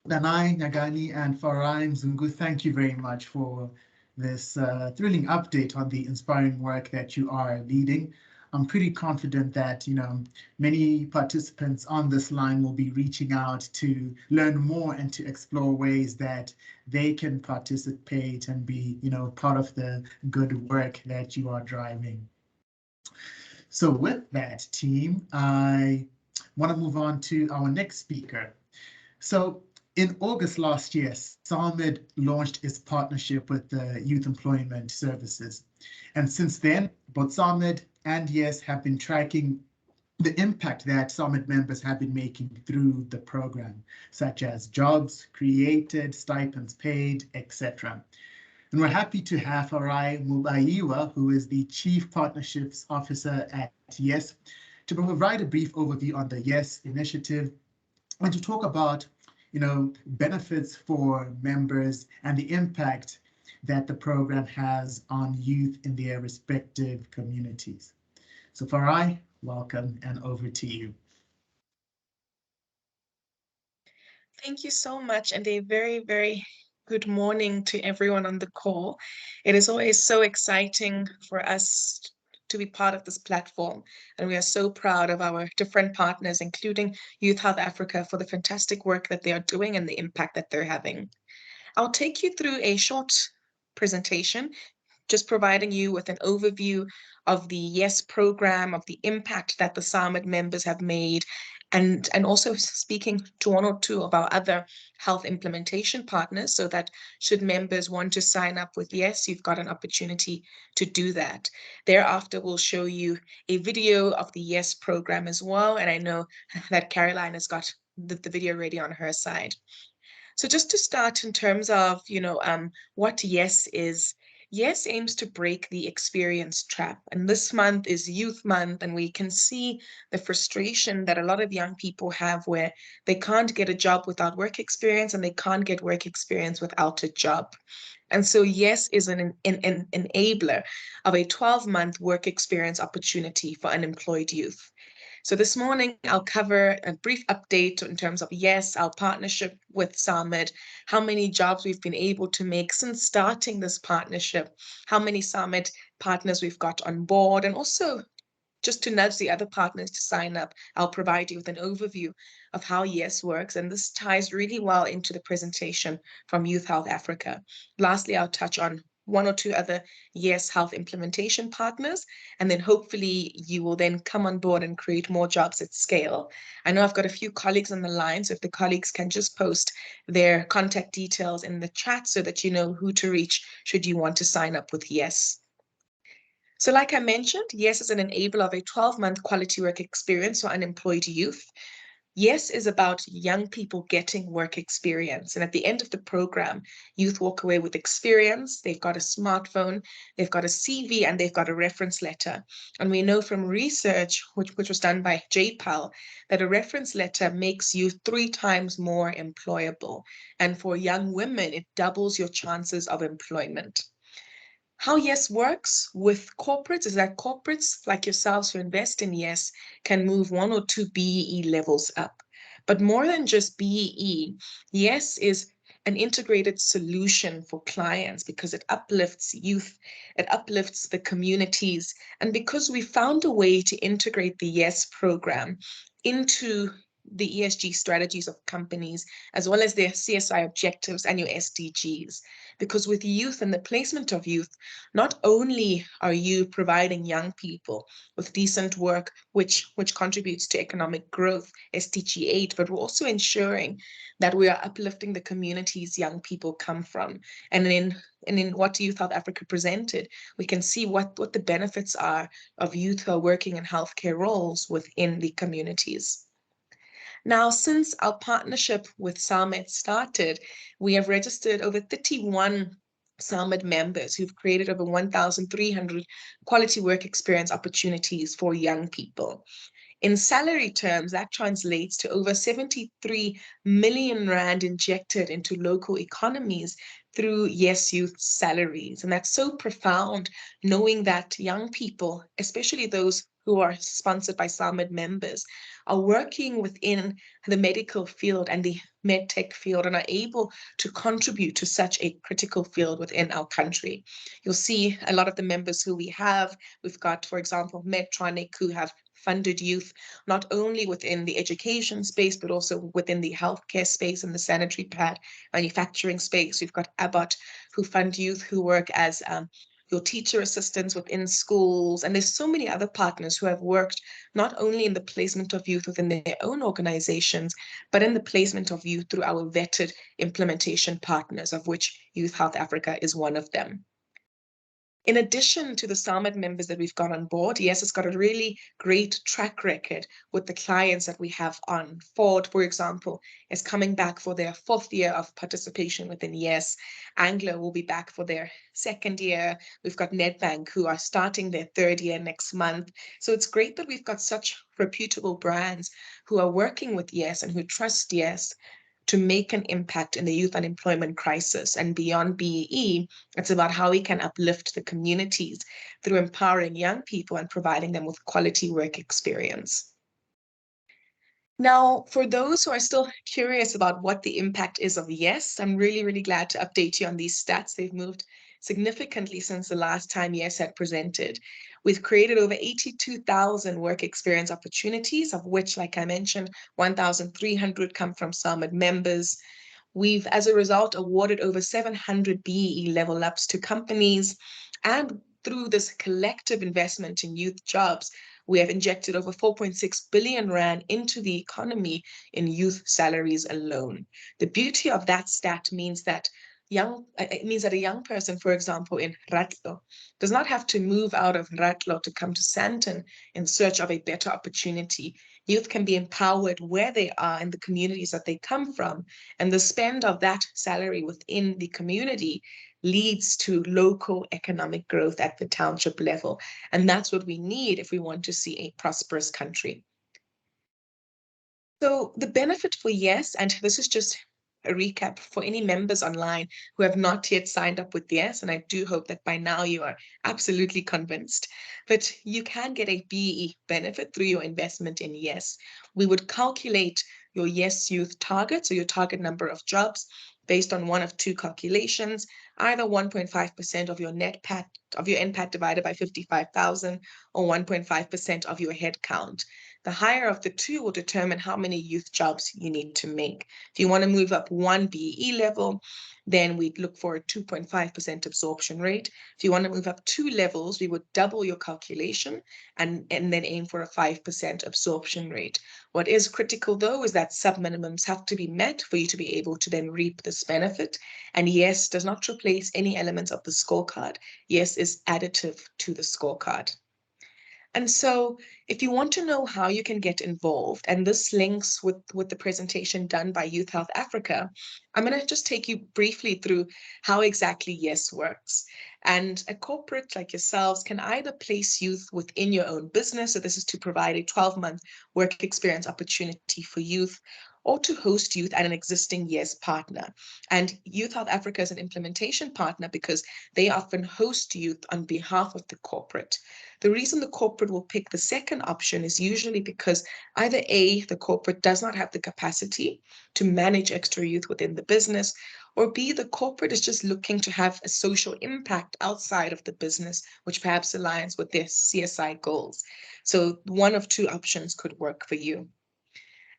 Danai, Nyagani, and Farai Mzungu, thank you very much for this thrilling update on the inspiring work that you are leading. I'm pretty confident that, many participants on this line will be reaching out to learn more and to explore ways that they can participate and be, part of the good work that you are driving. So with that, team, I want to move on to our next speaker. So in August last year, SAMED launched its partnership with the Youth Employment Services. And since then, both SAMED and YES have been tracking the impact that SAMED members have been making through the program, such as jobs created, stipends paid, etc. And we're happy to have Farai Mulaiwa, who is the Chief Partnerships Officer at YES, to provide a brief overview on the YES initiative and to talk about, benefits for members and the impact that the program has on youth in their respective communities. So Farai, welcome, and over to you. Thank you so much, and a very, very good morning to everyone on the call. It is always so exciting for us to be part of this platform, and we are so proud of our different partners, including Youth Health Africa, for the fantastic work that they are doing and the impact that they're having. I'll take you through a short presentation, just providing you with an overview of the YES program, of the impact that the SAMED members have made, and also speaking to one or two of our other health implementation partners, so that should members want to sign up with YES, you've got an opportunity to do that. Thereafter, we'll show you a video of the YES program as well, and I know that Caroline has got the video ready on her side. So just to start in terms of, what YES is, YES aims to break the experience trap. And this month is Youth Month, and we can see the frustration that a lot of young people have where they can't get a job without work experience and they can't get work experience without a job. And so YES is an enabler of a 12-month work experience opportunity for unemployed youth. So this morning, I'll cover a brief update in terms of YES, our partnership with SAMED, how many jobs we've been able to make since starting this partnership, how many SAMED partners we've got on board, and also just to nudge the other partners to sign up, I'll provide you with an overview of how YES works, and this ties really well into the presentation from Youth Health Africa. Lastly, I'll touch on one or two other YES health implementation partners, and then hopefully you will then come on board and create more jobs at scale. I know I've got a few colleagues on the line, so if the colleagues can just post their contact details in the chat so that you know who to reach should you want to sign up with YES. So like I mentioned, YES is an enabler of a 12-month quality work experience for unemployed youth. YES is about young people getting work experience. And at the end of the program, youth walk away with experience. They've got a smartphone, they've got a CV, and they've got a reference letter. And we know from research, which was done by JPAL, that a reference letter makes you 3 times more employable. And for young women, it doubles your chances of employment. How YES works with corporates is that corporates like yourselves who invest in YES can move 1 or 2 BEE levels up. But more than just BEE, YES is an integrated solution for clients because it uplifts youth, it uplifts the communities. And because we found a way to integrate the YES program into the ESG strategies of companies, as well as their CSI objectives and your SDGs. Because with youth and the placement of youth, not only are you providing young people with decent work, which contributes to economic growth, SDG 8, but we're also ensuring that we are uplifting the communities young people come from. And in what Youth Health Africa presented, we can see what the benefits are of youth who are working in healthcare roles within the communities. Now, since our partnership with SAMED started, we have registered over 31 SAMED members who've created over 1,300 quality work experience opportunities for young people. In salary terms, that translates to over 73 million rand injected into local economies through YES Youth salaries. And that's so profound, knowing that young people, especially those who are sponsored by SAMED members are working within the medical field and the medtech field and are able to contribute to such a critical field within our country. You'll see a lot of the members who we have. We've got, for example, Medtronic, who have funded youth, not only within the education space, but also within the healthcare space and the sanitary pad manufacturing space. We've got Abbott, who fund youth who work as your teacher assistants within schools. And there's so many other partners who have worked not only in the placement of youth within their own organizations, but in the placement of youth through our vetted implementation partners, of which Youth Health Africa is one of them. In addition to the SAMED members that we've got on board, YES has got a really great track record with the clients that we have on. Ford, for example, is coming back for their 4th year of participation within YES. Anglo will be back for their 2nd year. We've got Nedbank, who are starting their 3rd year next month. So it's great that we've got such reputable brands who are working with YES and who trust YES to make an impact in the youth unemployment crisis. And beyond BEE, it's about how we can uplift the communities through empowering young people and providing them with quality work experience. Now, for those who are still curious about what the impact is of YES, I'm really, really glad to update you on these stats. They've moved significantly since the last time YES had presented. We've created over 82,000 work experience opportunities, of which, like I mentioned, 1,300 come from SAMED members. We've, as a result, awarded over 700 BEE level ups to companies. And through this collective investment in youth jobs, we have injected over 4.6 billion rand into the economy in youth salaries alone. The beauty of that stat means that a young person, for example, in Ratlo, does not have to move out of Ratlo to come to Sandton in search of a better opportunity. Youth can be empowered where they are in the communities that they come from, and the spend of that salary within the community leads to local economic growth at the township level. And that's what we need if we want to see a prosperous country. So the benefit for YES, and this is just a recap for any members online who have not yet signed up with YES, and I do hope that by now you are absolutely convinced, but you can get a BE benefit through your investment in YES. We would calculate your YES youth target, so your target number of jobs, based on one of two calculations, either 1.5% of your NPAT divided by 55,000 or 1.5% of your head count. The higher of the two will determine how many youth jobs you need to make. If you want to move up one BE level, then we'd look for a 2.5% absorption rate. If you want to move up 2 levels, we would double your calculation and then aim for a 5% absorption rate. What is critical, though, is that sub-minimums have to be met for you to be able to then reap this benefit. And YES does not replace any elements of the scorecard. YES is additive to the scorecard. And so if you want to know how you can get involved, and this links with the presentation done by Youth Health Africa, I'm going to just take you briefly through how exactly YES works. And a corporate like yourselves can either place youth within your own business, so this is to provide a 12-month work experience opportunity for youth, or to host youth at an existing YES partner. And Youth Health Africa is an implementation partner because they often host youth on behalf of the corporate. The reason the corporate will pick the second option is usually because either A, the corporate does not have the capacity to manage extra youth within the business, or B, the corporate is just looking to have a social impact outside of the business, which perhaps aligns with their CSI goals. So one of two options could work for you.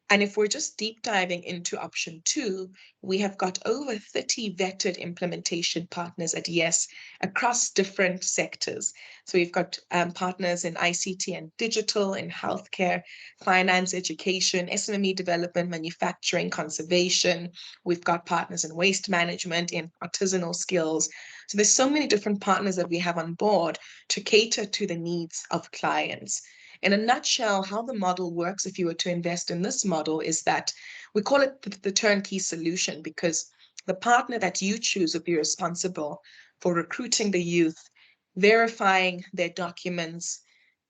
And if we're just deep diving into option 2, we have got over 30 vetted implementation partners at YES across different sectors. So we've got partners in ICT and digital, in healthcare, finance, education, SME development, manufacturing, conservation. We've got partners in waste management, in artisanal skills. So there's so many different partners that we have on board to cater to the needs of clients. In a nutshell, how the model works, if you were to invest in this model, is that we call it the turnkey solution, because the partner that you choose will be responsible for recruiting the youth, verifying their documents,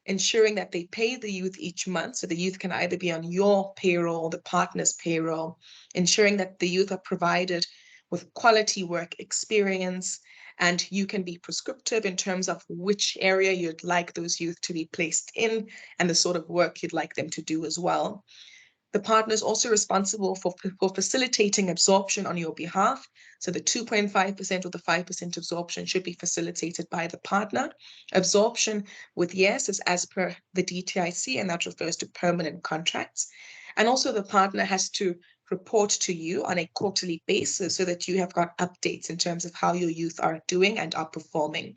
ensuring that they pay the youth each month, so the youth can either be on your payroll or the partner's payroll, ensuring that the youth are provided with quality work experience, and you can be prescriptive in terms of which area you'd like those youth to be placed in and the sort of work you'd like them to do as well. The partner is also responsible for facilitating absorption on your behalf. So the 2.5% or the 5% absorption should be facilitated by the partner. Absorption with YES is as per the DTIC, and that refers to permanent contracts. And also the partner has to report to you on a quarterly basis so that you have got updates in terms of how your youth are doing and are performing.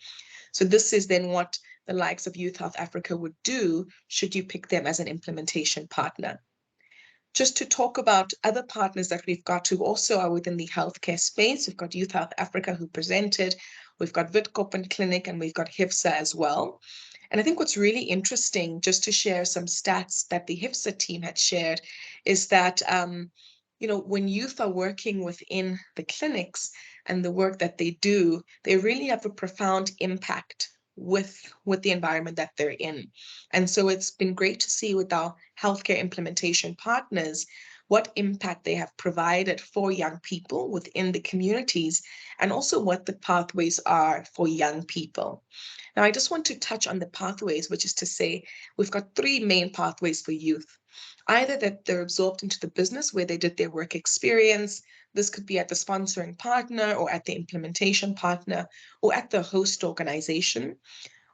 So this is then what the likes of Youth Health Africa would do should you pick them as an implementation partner. Just to talk about other partners that we've got who also are within the healthcare space. We've got Youth Health Africa who presented, we've got Witkoppen Clinic, and we've got HIFSA as well. And I think what's really interesting, just to share some stats that the HIFSA team had shared, is that when youth are working within the clinics and the work that they do, they really have a profound impact with the environment that they're in. And so it's been great to see with our healthcare implementation partners what impact they have provided for young people within the communities, and also what the pathways are for young people. Now, I just want to touch on the pathways, which is to say we've got 3 main pathways for youth. Either that they're absorbed into the business where they did their work experience. This could be at the sponsoring partner or at the implementation partner or at the host organization,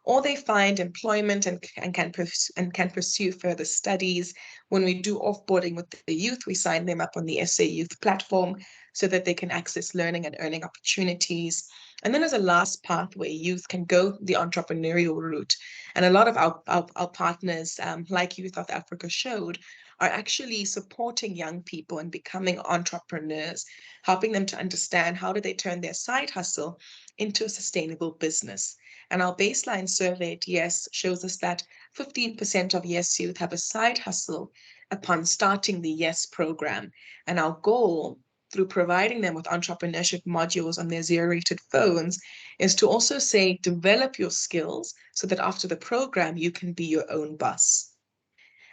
or they find employment and can pursue further studies. When we do offboarding with the youth, we sign them up on the SA Youth platform so that they can access learning and earning opportunities. And then as a last pathway, youth can go the entrepreneurial route. And a lot of our partners, like Youth South Africa showed, are actually supporting young people in becoming entrepreneurs, helping them to understand how do they turn their side hustle into a sustainable business. And our baseline survey at YES shows us that 15% of YES youth have a side hustle upon starting the YES program. And our goal, through providing them with entrepreneurship modules on their zero-rated phones, is to also say, develop your skills so that after the program, you can be your own boss.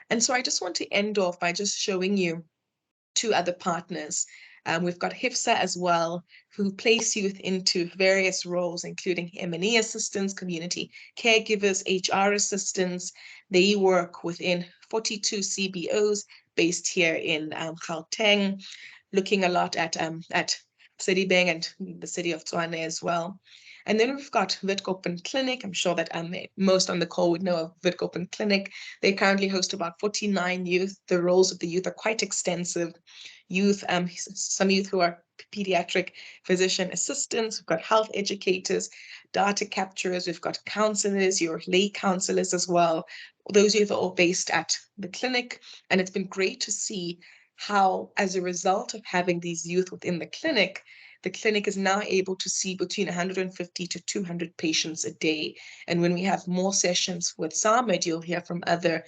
And so I just want to end off by just showing you 2 other partners. We've got HIFSA as well, who place youth into various roles, including M&E assistants, community caregivers, HR assistants. They work within 42 CBOs based here in Gauteng, looking a lot at Sedibeng and the city of Tshwane as well. And then we've got Witkoppen Clinic. I'm sure that most on the call would know of Witkoppen Clinic. They currently host about 49 youth. The roles of the youth are quite extensive. Youth, some youth who are pediatric physician assistants. We've got health educators, data capturers. We've got counselors, your lay counselors as well. Those youth are all based at the clinic. And it's been great to see how, as a result of having these youth within the clinic is now able to see between 150 to 200 patients a day. And when we have more sessions with SAMED, you'll hear from other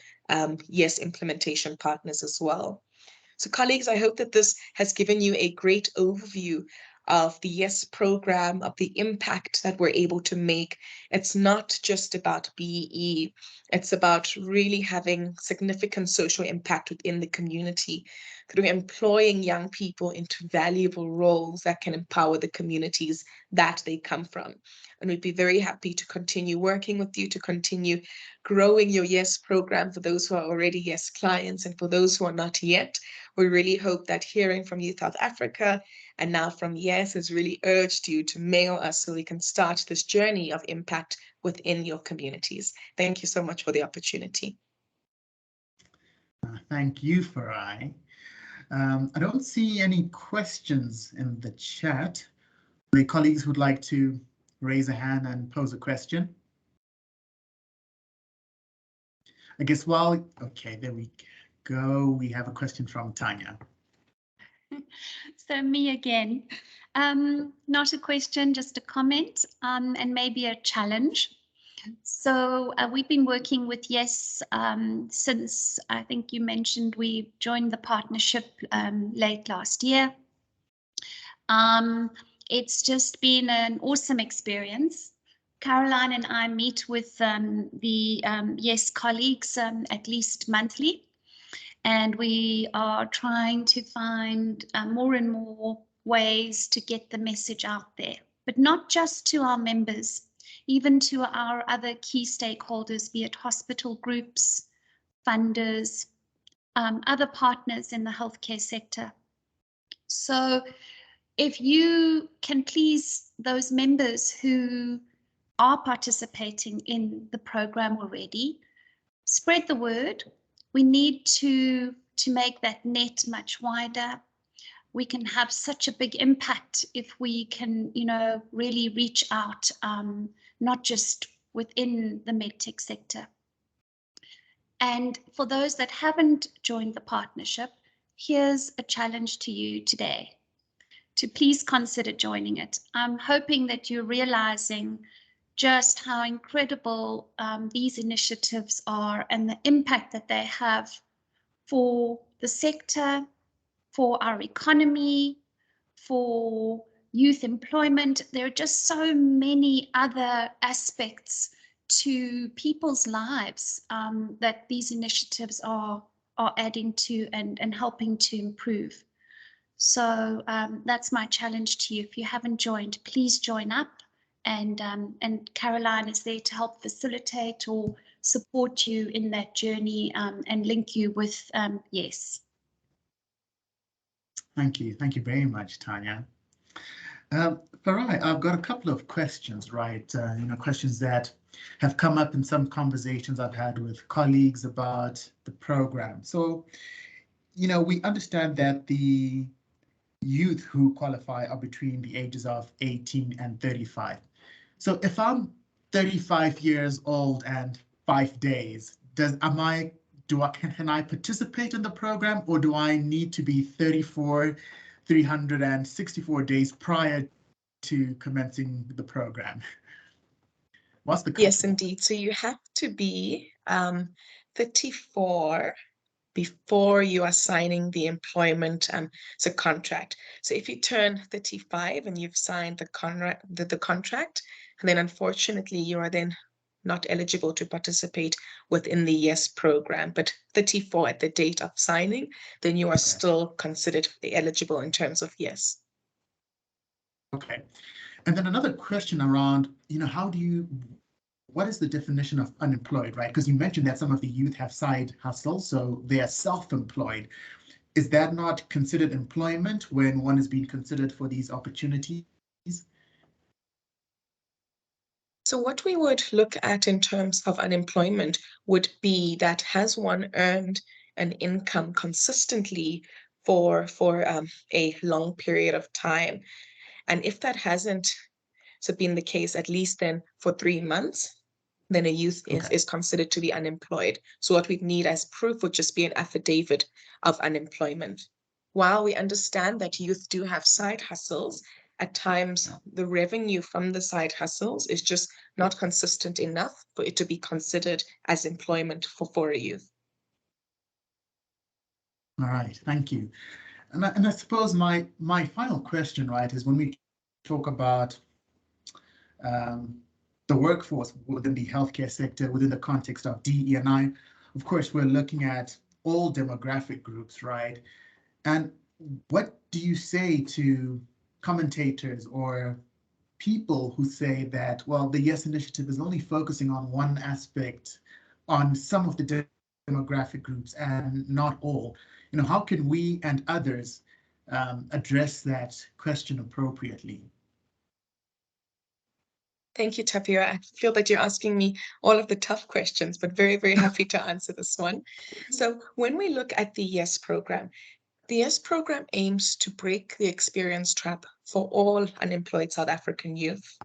YES implementation partners as well. So colleagues, I hope that this has given you a great overview of the YES program, of the impact that we're able to make. It's not just about BEE, it's about really having significant social impact within the community through employing young people into valuable roles that can empower the communities that they come from. And we'd be very happy to continue working with you, to continue growing your YES program for those who are already YES clients, and for those who are not yet. We really hope that hearing from Youth South Africa and now from YES has really urged you to mail us so we can start this journey of impact within your communities. Thank you so much for the opportunity. Thank you, Farai. I don't see any questions in the chat. My colleagues would like to raise a hand and pose a question. I guess okay, there we go. We have a question from Tanya. So me again, not a question, just a comment, and maybe a challenge. So we've been working with YES since, I think you mentioned we joined the partnership late last year. It's just been an awesome experience. Caroline and I meet with the YES colleagues at least monthly, and we are trying to find more and more ways to get the message out there, but not just to our members, even to our other key stakeholders, be it hospital groups, funders, other partners in the healthcare sector. So if you can please those members who are participating in the program already, spread the word. We need to make that net much wider. We can have such a big impact if we can, really reach out, not just within the medtech sector. And for those that haven't joined the partnership, here's a challenge to you today, to please consider joining it. I'm hoping that you're realizing just how incredible these initiatives are and the impact that they have for the sector, for our economy, for youth employment. There are just so many other aspects to people's lives that these initiatives are adding to and helping to improve. So that's my challenge to you. If you haven't joined, please join up, and Caroline is there to help facilitate or support you in that journey and link you with Yes. Thank you very much, Tanya. Farai, I've got a couple of questions, right? Questions that have come up in some conversations I've had with colleagues about the program. So, we understand that the youth who qualify are between the ages of 18 and 35. So if I'm 35 years old and 5 days, can I participate in the program, or do I need to be 364 days prior to commencing the program? What's the Yes, indeed. So you have to be 34 before you are signing the employment contract. So if you turn 35 and you've signed the contract, and then unfortunately you are then not eligible to participate within the YES program, but 34 at the date of signing, then you are still considered eligible in terms of YES. Okay. And then another question around, what is the definition of unemployed, right? Because you mentioned that some of the youth have side hustles, so they are self-employed. Is that not considered employment when one is being considered for these opportunities? So what we would look at in terms of unemployment would be that has one earned an income consistently for a long period of time. And if that hasn't been the case, at least then for 3 months, then a youth is considered to be unemployed. So what we'd need as proof would just be an affidavit of unemployment. While we understand that youth do have side hustles, at times the revenue from the side hustles is just not consistent enough for it to be considered as employment for a youth. All right, thank you. And I suppose my final question, right, is when we talk about the workforce within the healthcare sector, within the context of DE&I, of course, we're looking at all demographic groups, right? And what do you say to commentators or people who say that, well, the YES initiative is only focusing on one aspect, on some of the demographic groups and not all? How can we and others address that question appropriately? Thank you, Tapio. I feel that you're asking me all of the tough questions, but very, very happy to answer this one. So when we look at the YES program, the YES program aims to break the experience trap for all unemployed South African youth.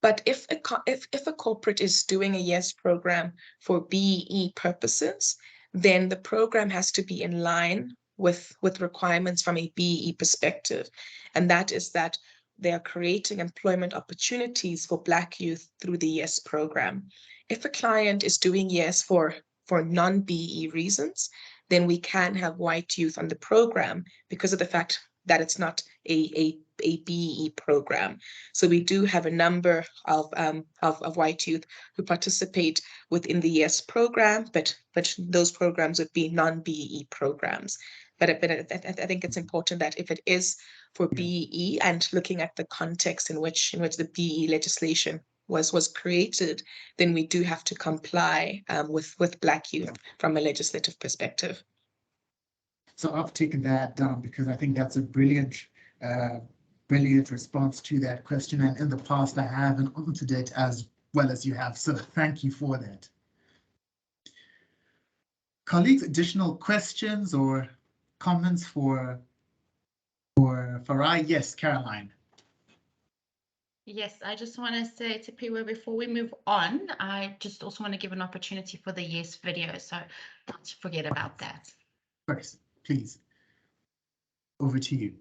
But if a corporate is doing a YES program for BEE purposes, then the program has to be in line with requirements from a BEE perspective. And that is that they are creating employment opportunities for Black youth through the YES program. If a client is doing YES for non-BEE reasons, then we can have white youth on the program because of the fact that it's not a BEE program. So we do have a number of white youth who participate within the YES program, but those programs would be non-BEE programs. But I think it's important that if it is BEE, and looking at the context in which the BEE legislation was created, then we do have to comply with Black youth from a legislative perspective. So I've taken that down because I think that's a brilliant response to that question. And in the past, I haven't answered it as well as you have. So thank you for that. Colleagues, additional questions or comments for Farai? Yes, Caroline. Yes, I just want to say to Piwa, before we move on, I just also want to give an opportunity for the yes video, so don't forget about that. First, please. Over to you.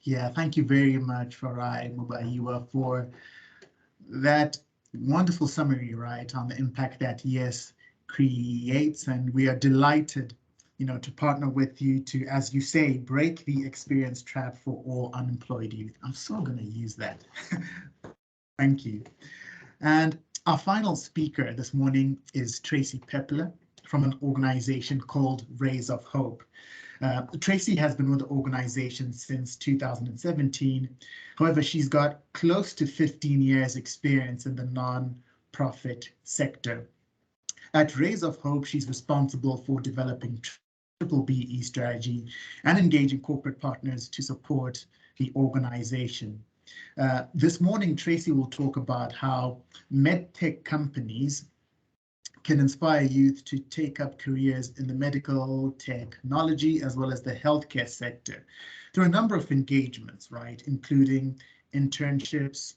Yeah, thank you very much, Farai Mubayiwa, for that wonderful summary, right, on the impact that YES creates. And we are delighted, to partner with you to, as you say, break the experience trap for all unemployed youth. I'm so going to use that. Thank you. And our final speaker this morning is Tracy Pepler from an organization called Rays of Hope. Tracy has been with the organization since 2017. However, she's got close to 15 years experience in the non-profit sector. At Rays of Hope, she's responsible for developing triple BE strategy and engaging corporate partners to support the organization. This morning, Tracy will talk about how medtech companies can inspire youth to take up careers in the medical technology as well as the healthcare sector through a number of engagements, right, including internships,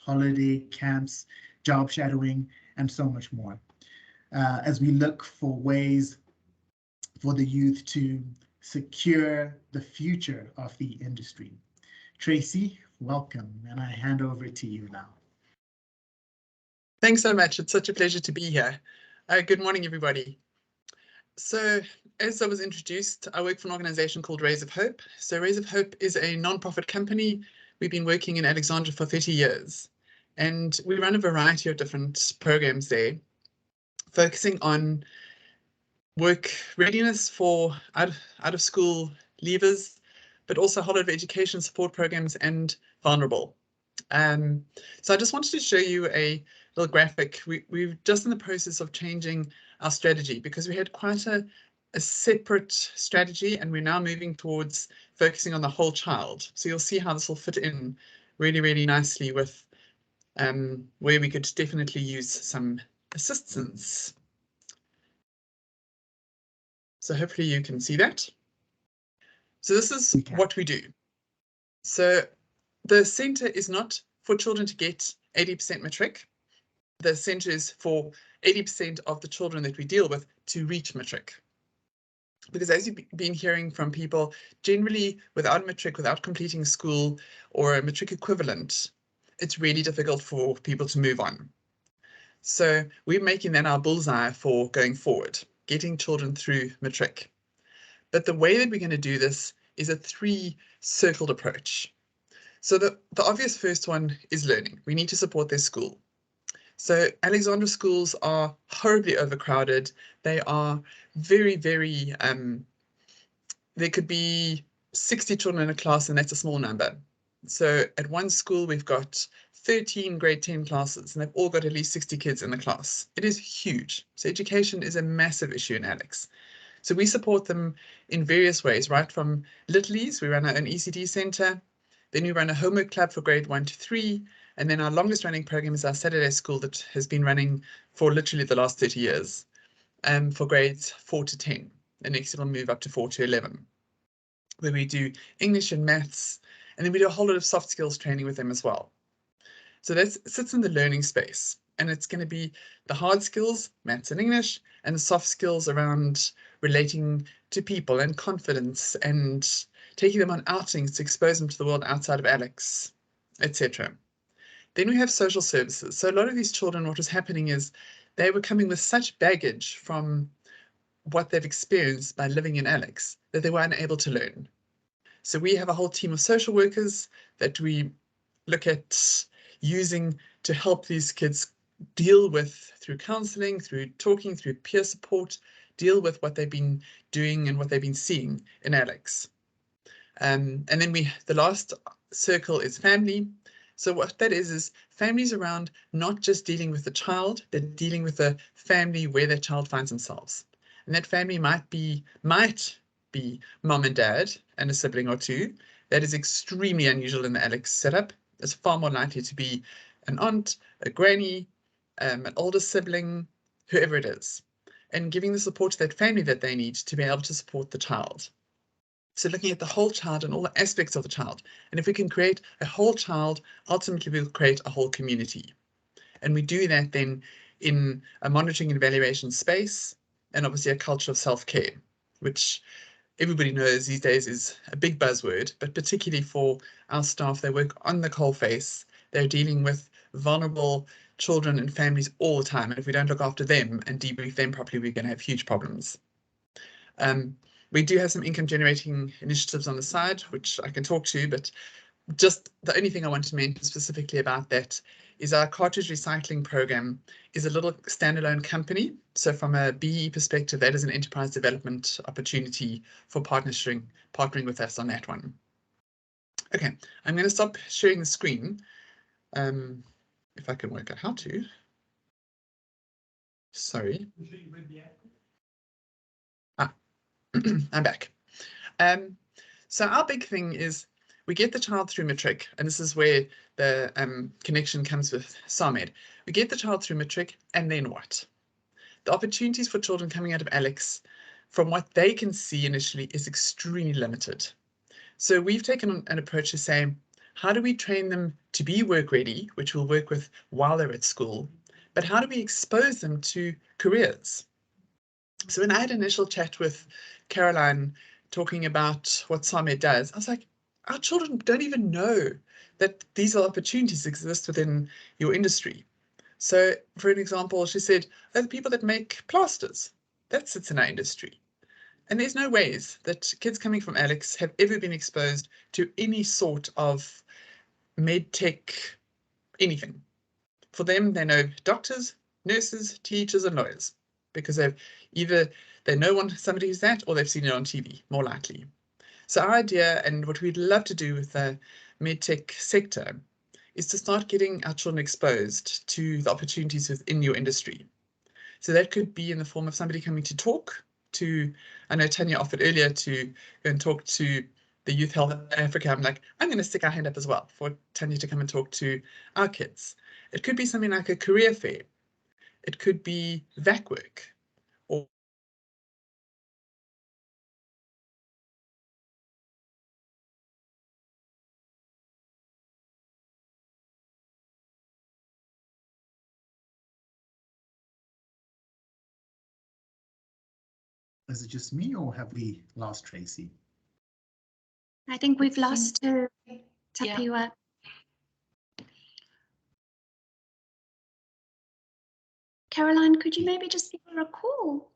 holiday camps, job shadowing, and so much more. As we look for ways for the youth to secure the future of the industry. Tracy, welcome, and I hand over to you now. Thanks so much. It's such a pleasure to be here. Good morning, everybody. So, as I was introduced, I work for an organization called Rays of Hope. So Rays of Hope is a non-profit company. We've been working in Alexandria for 30 years, and we run a variety of different programs there, focusing on work readiness for out of school leavers, but also holiday education support programs and vulnerable. So I just wanted to show you a little graphic. We're just in the process of changing our strategy because we had quite a separate strategy, and we're now moving towards focusing on the whole child. So you'll see how this will fit in really, really nicely with where we could definitely use some assistance. So hopefully you can see that. So this is what we do. So the centre is not for children to get 80% matric. The centre is for 80% of the children that we deal with to reach matric. Because as you've been hearing from people, generally without a matric, without completing school or a matric equivalent, it's really difficult for people to move on. So we're making that our bullseye for going forward, getting children through matric. But the way that we're going to do this is a three-circled approach. So the obvious first one is learning. We need to support their school. So Alexandra schools are horribly overcrowded. They are very, very, there could be 60 children in a class, and that's a small number. So at one school, we've got 13 grade 10 classes, and they've all got at least 60 kids in the class. It is huge. So education is a massive issue in Alex. So we support them in various ways, right? From Littlies, we run our own ECD centre. Then we run a homework club for grade 1 to 3. And then our longest running program is our Saturday school that has been running for literally the last 30 years for grades 4 to 10. And next we'll move up to 4 to 11, where we do English and maths. And then we do a whole lot of soft skills training with them as well. So that sits in the learning space. And it's going to be the hard skills, maths and English, and the soft skills around relating to people and confidence and taking them on outings to expose them to the world outside of Alex, etc. Then we have social services. So a lot of these children, what was happening is they were coming with such baggage from what they've experienced by living in Alex that they were unable to learn. So we have a whole team of social workers that we look at using to help these kids deal with, through counselling, through talking, through peer support, deal with what they've been doing and what they've been seeing in Alex. And then the last circle is family. So what that is families around not just dealing with the child, but dealing with the family where their child finds themselves. And that family might be mom and dad and a sibling or two. That is extremely unusual in the Alex setup. It's far more likely to be an aunt, a granny, an older sibling, whoever it is, and giving the support to that family that they need to be able to support the child. So looking at the whole child and all the aspects of the child. And if we can create a whole child, ultimately we'll create a whole community. And we do that then in a monitoring and evaluation space, and obviously a culture of self-care, which everybody knows these days is a big buzzword, but particularly for our staff, they work on the coalface. They're dealing with vulnerable children and families all the time. And if we don't look after them and debrief them properly, we're going to have huge problems. We do have some income generating initiatives on the side, which I can talk to, but just the only thing I want to mention specifically about that is our cartridge recycling program is a little standalone company. So from a BE perspective, that is an enterprise development opportunity for partnering with us on that one. Okay, I'm going to stop sharing the screen. If I can work out how to. Sorry. I'm back. So our big thing is We get the child through matric, and this is where the connection comes with SAMED. We get the child through matric, and then what? The opportunities for children coming out of ALEX, from what they can see initially, is extremely limited. So we've taken an approach to saying, how do we train them to be work ready, which we'll work with while they're at school, but how do we expose them to careers? So when I had an initial chat with Caroline talking about what SAMED does, I was like, our children don't even know that these opportunities exist within your industry. So for an example, she said, oh, the people that make plasters, that sits in our industry. And there's no ways that kids coming from ALEX have ever been exposed to any sort of medtech, anything. For them, they know doctors, nurses, teachers, and lawyers, because they know somebody who's that, or they've seen it on TV, more likely. So our idea, and what we'd love to do with the medtech sector, is to start getting our children exposed to the opportunities within your industry. So that could be in the form of somebody coming to talk to, I know Tanya offered earlier to go and talk to the Youth Health Africa. I'm like, I'm going to stick our hand up as well for Tanya to come and talk to our kids. It could be something like a career fair. It could be VAC work. Or is it just me, or have we lost Tracy? I think we've lost her, Tapiwa. Yeah. Caroline, could you maybe just give her a call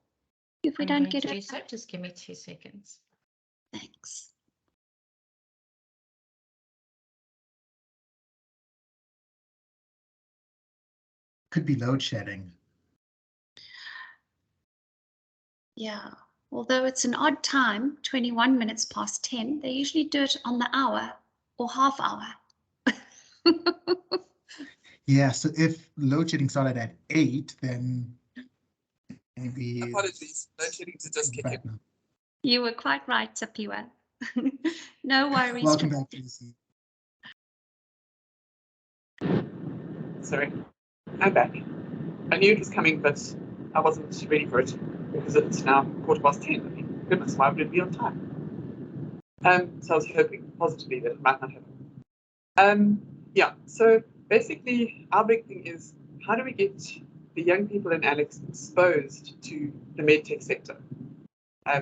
if we don't get her? So just give me 2 seconds. Thanks. Could be load shedding. Yeah, although it's an odd time, 21 minutes past 10, they usually do it on the hour or half hour. Yeah, so if load shedding started at 8, then maybe. apologies, load shedding to just kick in. You were quite right, Tapiwa. No worries. Welcome back, Tracy. Sorry, I'm back. I knew it was coming, but I wasn't ready for it because it's now 10:15. I mean, goodness, why would it be on time? So I was hoping positively that it might not happen. Yeah, so basically our big thing is, how do we get the young people in ALEX exposed to the medtech sector?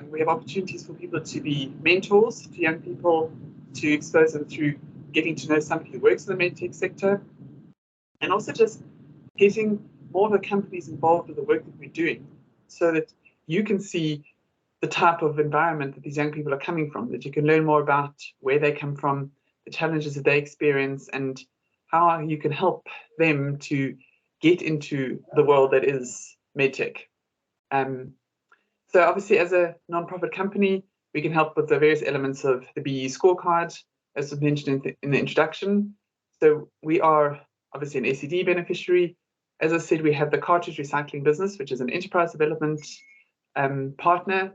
We have opportunities for people to be mentors to young people, to expose them through getting to know somebody who works in the medtech sector, and also just getting more of the companies involved with the work that we're doing, so that you can see the type of environment that these young people are coming from, that you can learn more about where they come from, the challenges that they experience, and how you can help them to get into the world that is medtech. So obviously, as a non-profit company, we can help with the various elements of the BE scorecard, as was mentioned in the introduction. So we are obviously an SED beneficiary. As I said, we have the cartridge recycling business, which is an enterprise development partner.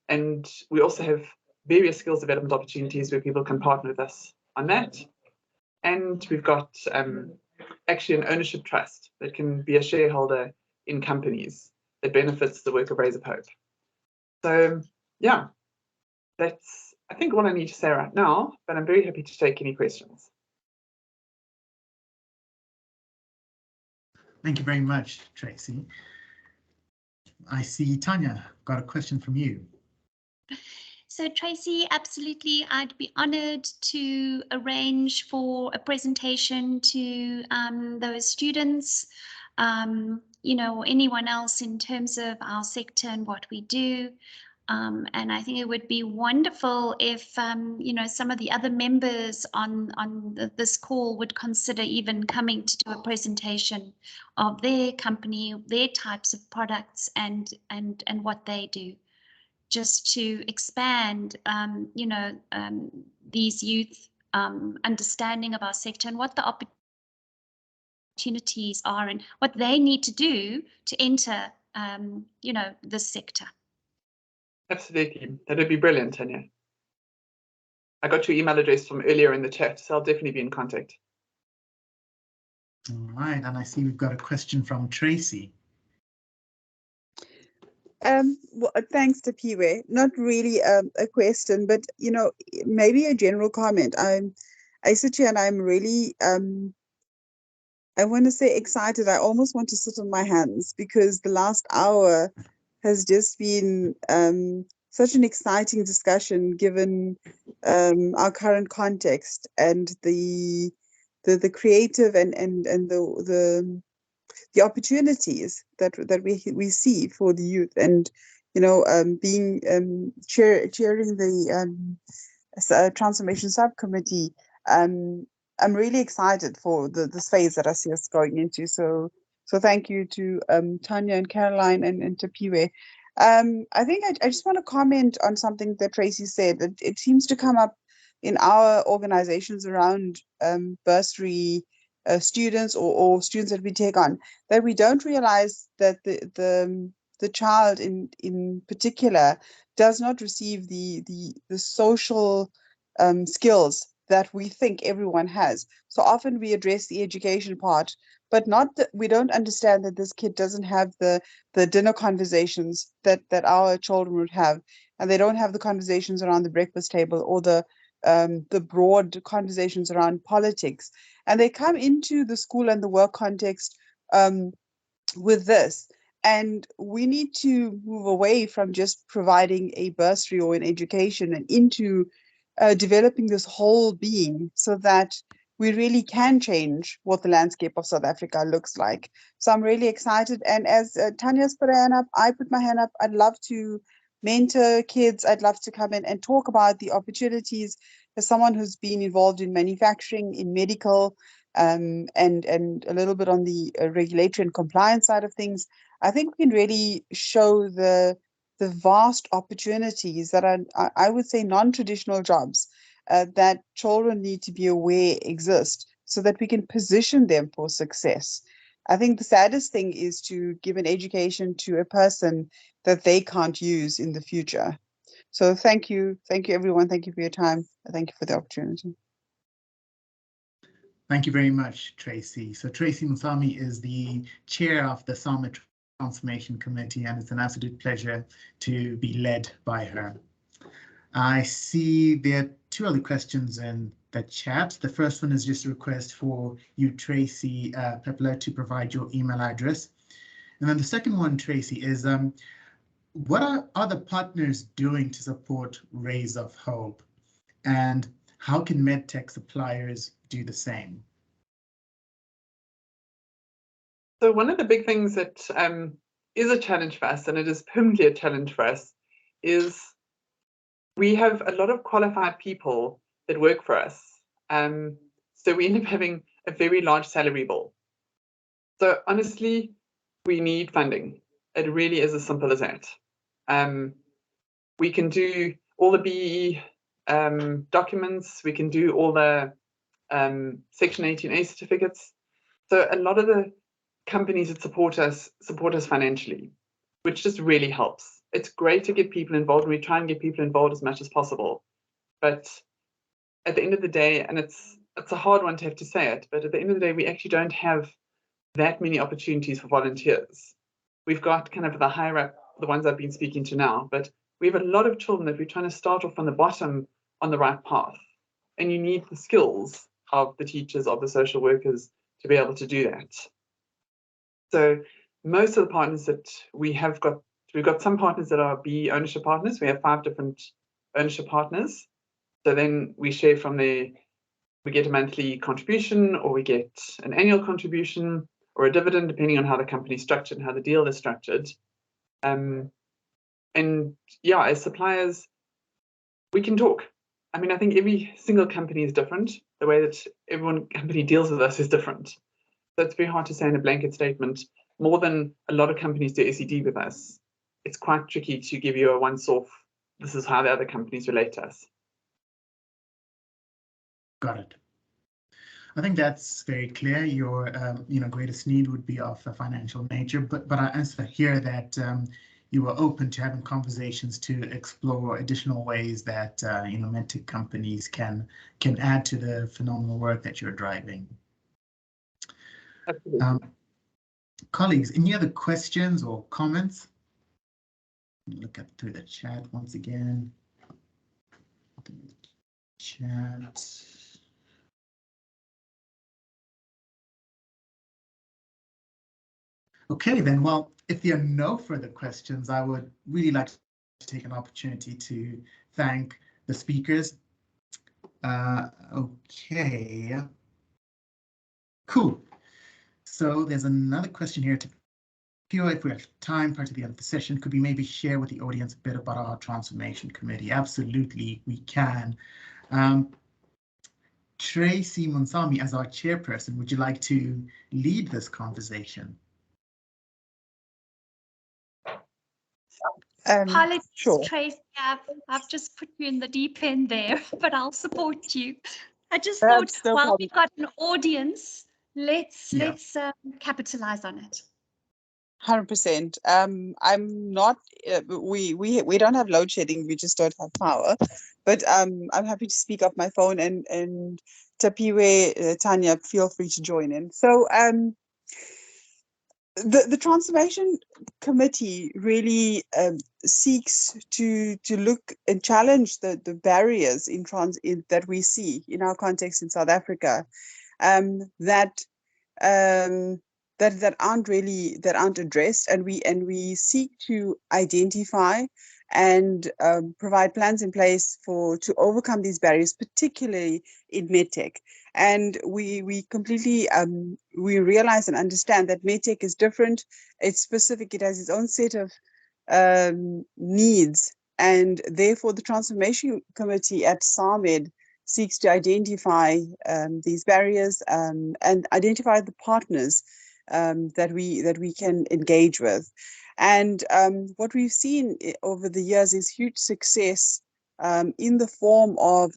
And we also have various skills development opportunities where people can partner with us on that. And we've got actually an ownership trust that can be a shareholder in companies that benefits the work of Raise Up Hope. So yeah, that's I think what I need to say right now, but I'm very happy to take any questions. Thank you very much, Tracy. I see Tanya got a question from you. So Tracy, absolutely, I'd be honored to arrange for a presentation to those students, you know, anyone else in terms of our sector and what we do. And I think it would be wonderful if, you know, some of the other members on this call would consider even coming to do a presentation of their company, their types of products, and what they do, just to expand, you know, these youth understanding of our sector and what the opportunities are and what they need to do to enter, you know, this sector. Absolutely, that would be brilliant, Tanya. I got your email address from earlier in the chat, so I'll definitely be in contact. All right, and I see we've got a question from Tracy. Well, thanks to Piwe. Not really a question, but maybe a general comment. I sit here and I'm really I want to say excited. I almost want to sit on my hands because the last hour has just been such an exciting discussion given our current context and the creative and the opportunities that we see for the youth, and being chairing the transformation subcommittee. I'm really excited for this phase that I see us going into. So thank you to Tanya and Caroline and to Piwe. I think I just want to comment on something that Tracy said. It seems to come up in our organizations around bursary students or students that we take on, that we don't realize that the child in particular does not receive the social skills that we think everyone has. So often we address the education part, but we don't understand that this kid doesn't have the dinner conversations that our children would have, and they don't have the conversations around the breakfast table or the broad conversations around politics. And they come into the school and the work context with this. And we need to move away from just providing a bursary or an education and into developing this whole being so that we really can change what the landscape of South Africa looks like. So I'm really excited. And as Tanya's put her hand up, I put my hand up. I'd love to mentor kids. I'd love to come in and talk about the opportunities. As someone who's been involved in manufacturing, in medical, and a little bit on the regulatory and compliance side of things, I think we can really show the vast opportunities that are, I would say, non-traditional jobs that children need to be aware exist so that we can position them for success. I think the saddest thing is to give an education to a person that they can't use in the future. So thank you everyone. Thank you for your time. Thank you for the opportunity. Thank you very much, Tracy. So Tracy Musami is the chair of the SAMED Transformation Committee, and it's an absolute pleasure to be led by her. I see there are two other questions in the chat. The first one is just a request for you, Tracy Pepler, to provide your email address. And then the second one, Tracy, is what are other partners doing to support Rays of Hope? And how can medtech suppliers do the same? So one of the big things that is a challenge for us, and it is permanently a challenge for us, is we have a lot of qualified people that work for us. So we end up having a very large salary bill. So honestly, we need funding. It really is as simple as that. We can do all the BEE documents. We can do all the Section 18A certificates. So a lot of the companies that support us financially, which just really helps. It's great to get people involved, and we try and get people involved as much as possible. But at the end of the day, and it's a hard one to have to say it, but at the end of the day, we actually don't have that many opportunities for volunteers. We've got kind of the higher up, the ones I've been speaking to now, but we have a lot of children that we're trying to start off from the bottom on the right path. And you need the skills of the teachers, of the social workers to be able to do that. So most of the partners that we've got some partners that are BE ownership partners. We have 5 different ownership partners. So then we share from there. We get a monthly contribution, or we get an annual contribution, or a dividend, depending on how the company is structured and how the deal is structured. And yeah, as suppliers, we can talk. I mean, I think every single company is different. The way that company deals with us is different. So it's very hard to say in a blanket statement, more than a lot of companies do SED with us. It's quite tricky to give you a once-off, this is how the other companies relate to us. Got it. I think that's very clear. Your greatest need would be of a financial nature, but I also hear that you were open to having conversations to explore additional ways that medtech companies can add to the phenomenal work that you're driving. Colleagues, any other questions or comments? Look up through the chat once again. Chat. Okay, then, well, if there are no further questions, I would really like to take an opportunity to thank the speakers. Okay. Cool. So there's another question here to Pure. If we have time prior to the end of the session, could we maybe share with the audience a bit about our transformation committee? Absolutely, we can. Tracy Monsami, as our chairperson, would you like to lead this conversation? Apologies, Sure. Tracy, I've just put you in the deep end there, but I'll support you. I just That's thought, no while problem. we've got an audience, let's Yeah. capitalize on it. 100%. I'm not. We don't have load shedding. We just don't have power. But I'm happy to speak off my phone, and Tapiwe, Tanya, feel free to join in. So the transformation committee really seeks to look and challenge the barriers that we see in our context in South Africa, that aren't addressed, and we seek to identify and provide plans in place to overcome these barriers, particularly in medtech. And we completely we realize and understand that medtech is different. It's specific. It has its own set of needs, and therefore the transformation committee at SAMED seeks to identify these barriers and identify the partners that we can engage with. And what we've seen over the years is huge success in the form of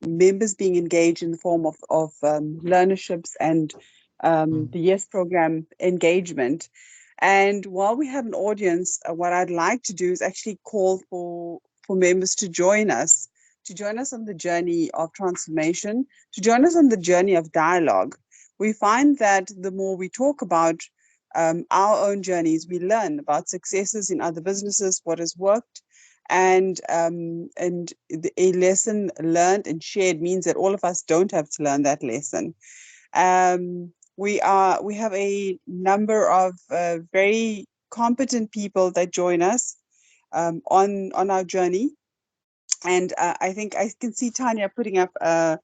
members being engaged in the form of learnerships and the YES program engagement. And while we have an audience, what I'd like to do is actually call for members to join us on the journey of transformation, to join us on the journey of dialogue. We find that the more we talk about our own journeys, we learn about successes in other businesses, what has worked, and a lesson learned and shared means that all of us don't have to learn that lesson. We have a number of very competent people that join us on our journey. And I think I can see Tanya putting up a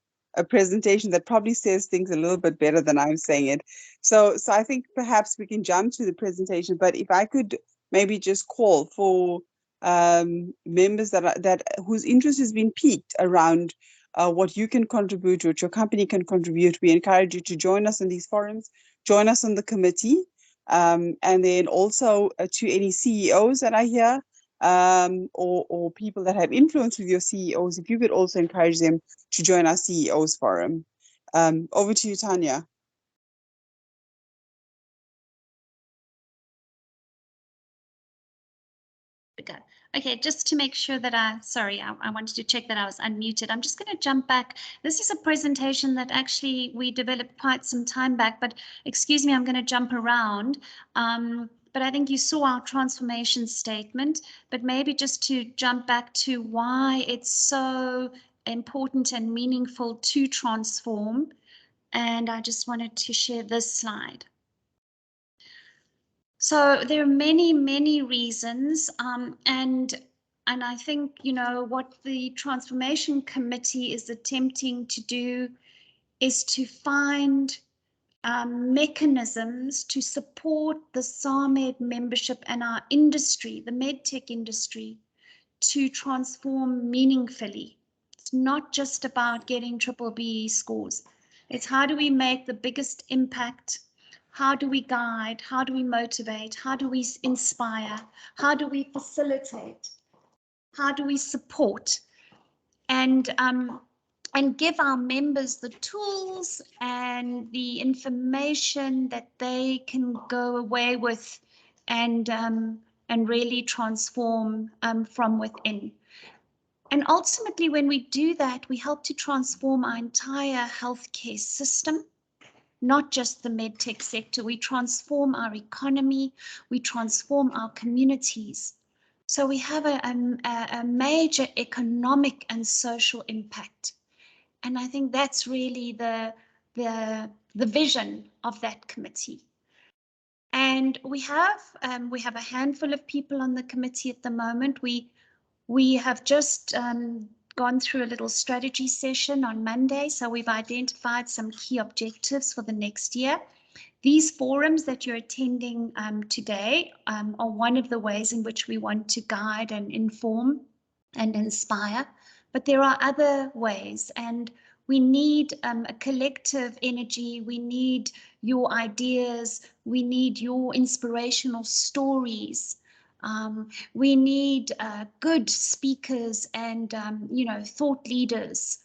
presentation that probably says things a little bit better than I'm saying it. So I think perhaps we can jump to the presentation, but if I could maybe just call for members whose interest has been piqued around what you can contribute, what your company can contribute. We encourage you to join us in these forums, join us on the committee, and then also to any CEOs that are here, or people that have influence with your CEOs, if you could also encourage them to join our CEOs forum. Over to you, Tanya. Okay, just to make sure that I wanted to check that I was unmuted. I'm just going to jump back. This is a presentation that actually we developed quite some time back, but excuse me, I'm going to jump around. But I think you saw our transformation statement, but maybe just to jump back to why it's so important and meaningful to transform. And I just wanted to share this slide. So there are many, many reasons, and I think, what the Transformation Committee is attempting to do is to find mechanisms to support the SAMED membership and our industry, the medtech industry, to transform meaningfully. It's not just about getting BBBE scores. It's how do we make the biggest impact? How do we guide? How do we motivate? How do we inspire? How do we facilitate? How do we support? And give our members the tools and the information that they can go away with and and really transform from within. And ultimately, when we do that, we help to transform our entire healthcare system, not just the medtech sector. We transform our economy, we transform our communities. So we have a major economic and social impact. And I think that's really the vision of that committee. And we have a handful of people on the committee at the moment. We have just gone through a little strategy session on Monday, so we've identified some key objectives for the next year. These forums that you're attending today are one of the ways in which we want to guide and inform and inspire, but there are other ways, and we need a collective energy. We need your ideas. We need your inspirational stories. We need good speakers and, thought leaders.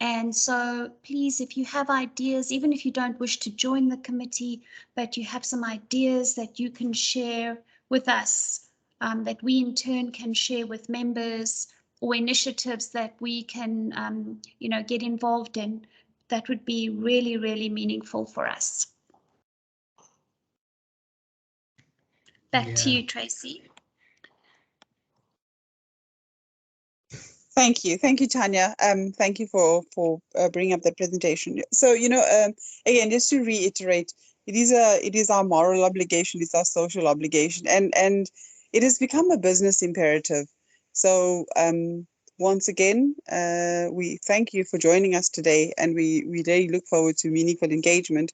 And so please, if you have ideas, even if you don't wish to join the committee, but you have some ideas that you can share with us, that we in turn can share with members, or initiatives that we can, get involved in, that would be really, really meaningful for us. Back to you, Tracy. Thank you, Tanya. Thank you for bringing up that presentation. So again, just to reiterate, it is our moral obligation, it's our social obligation, and it has become a business imperative. So once again, we thank you for joining us today, and we really look forward to meaningful engagement.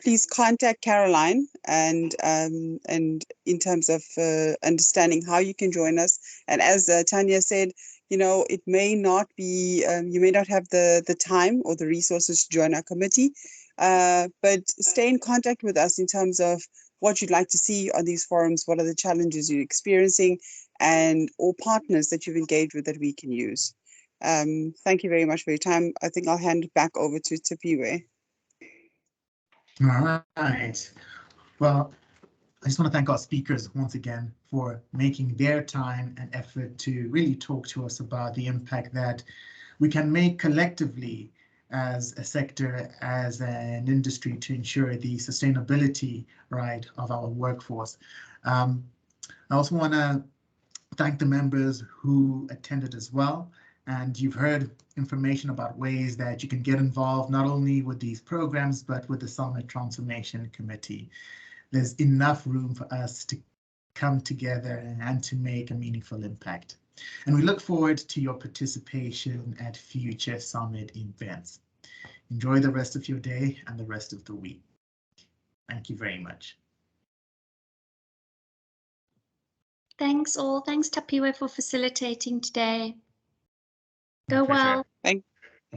Please contact Caroline and in terms of understanding how you can join us. And as Tanya said, it may not be, you may not have the time or the resources to join our committee, but stay in contact with us in terms of what you'd like to see on these forums, what are the challenges you're experiencing, or partners that you've engaged with that we can use. Thank you very much for your time. I think I'll hand it back over to Tapiwe. All right. Well, I just want to thank our speakers once again for making their time and effort to really talk to us about the impact that we can make collectively as a sector, as an industry, to ensure the sustainability, right, of our workforce. I also want to thank the members who attended as well. And you've heard information about ways that you can get involved, not only with these programs, but with the SAMED Transformation Committee. There's enough room for us to come together and to make a meaningful impact. And we look forward to your participation at future SAMED events. Enjoy the rest of your day and the rest of the week. Thank you very much. Thanks all. Thanks Tapiwe for facilitating today. Go well.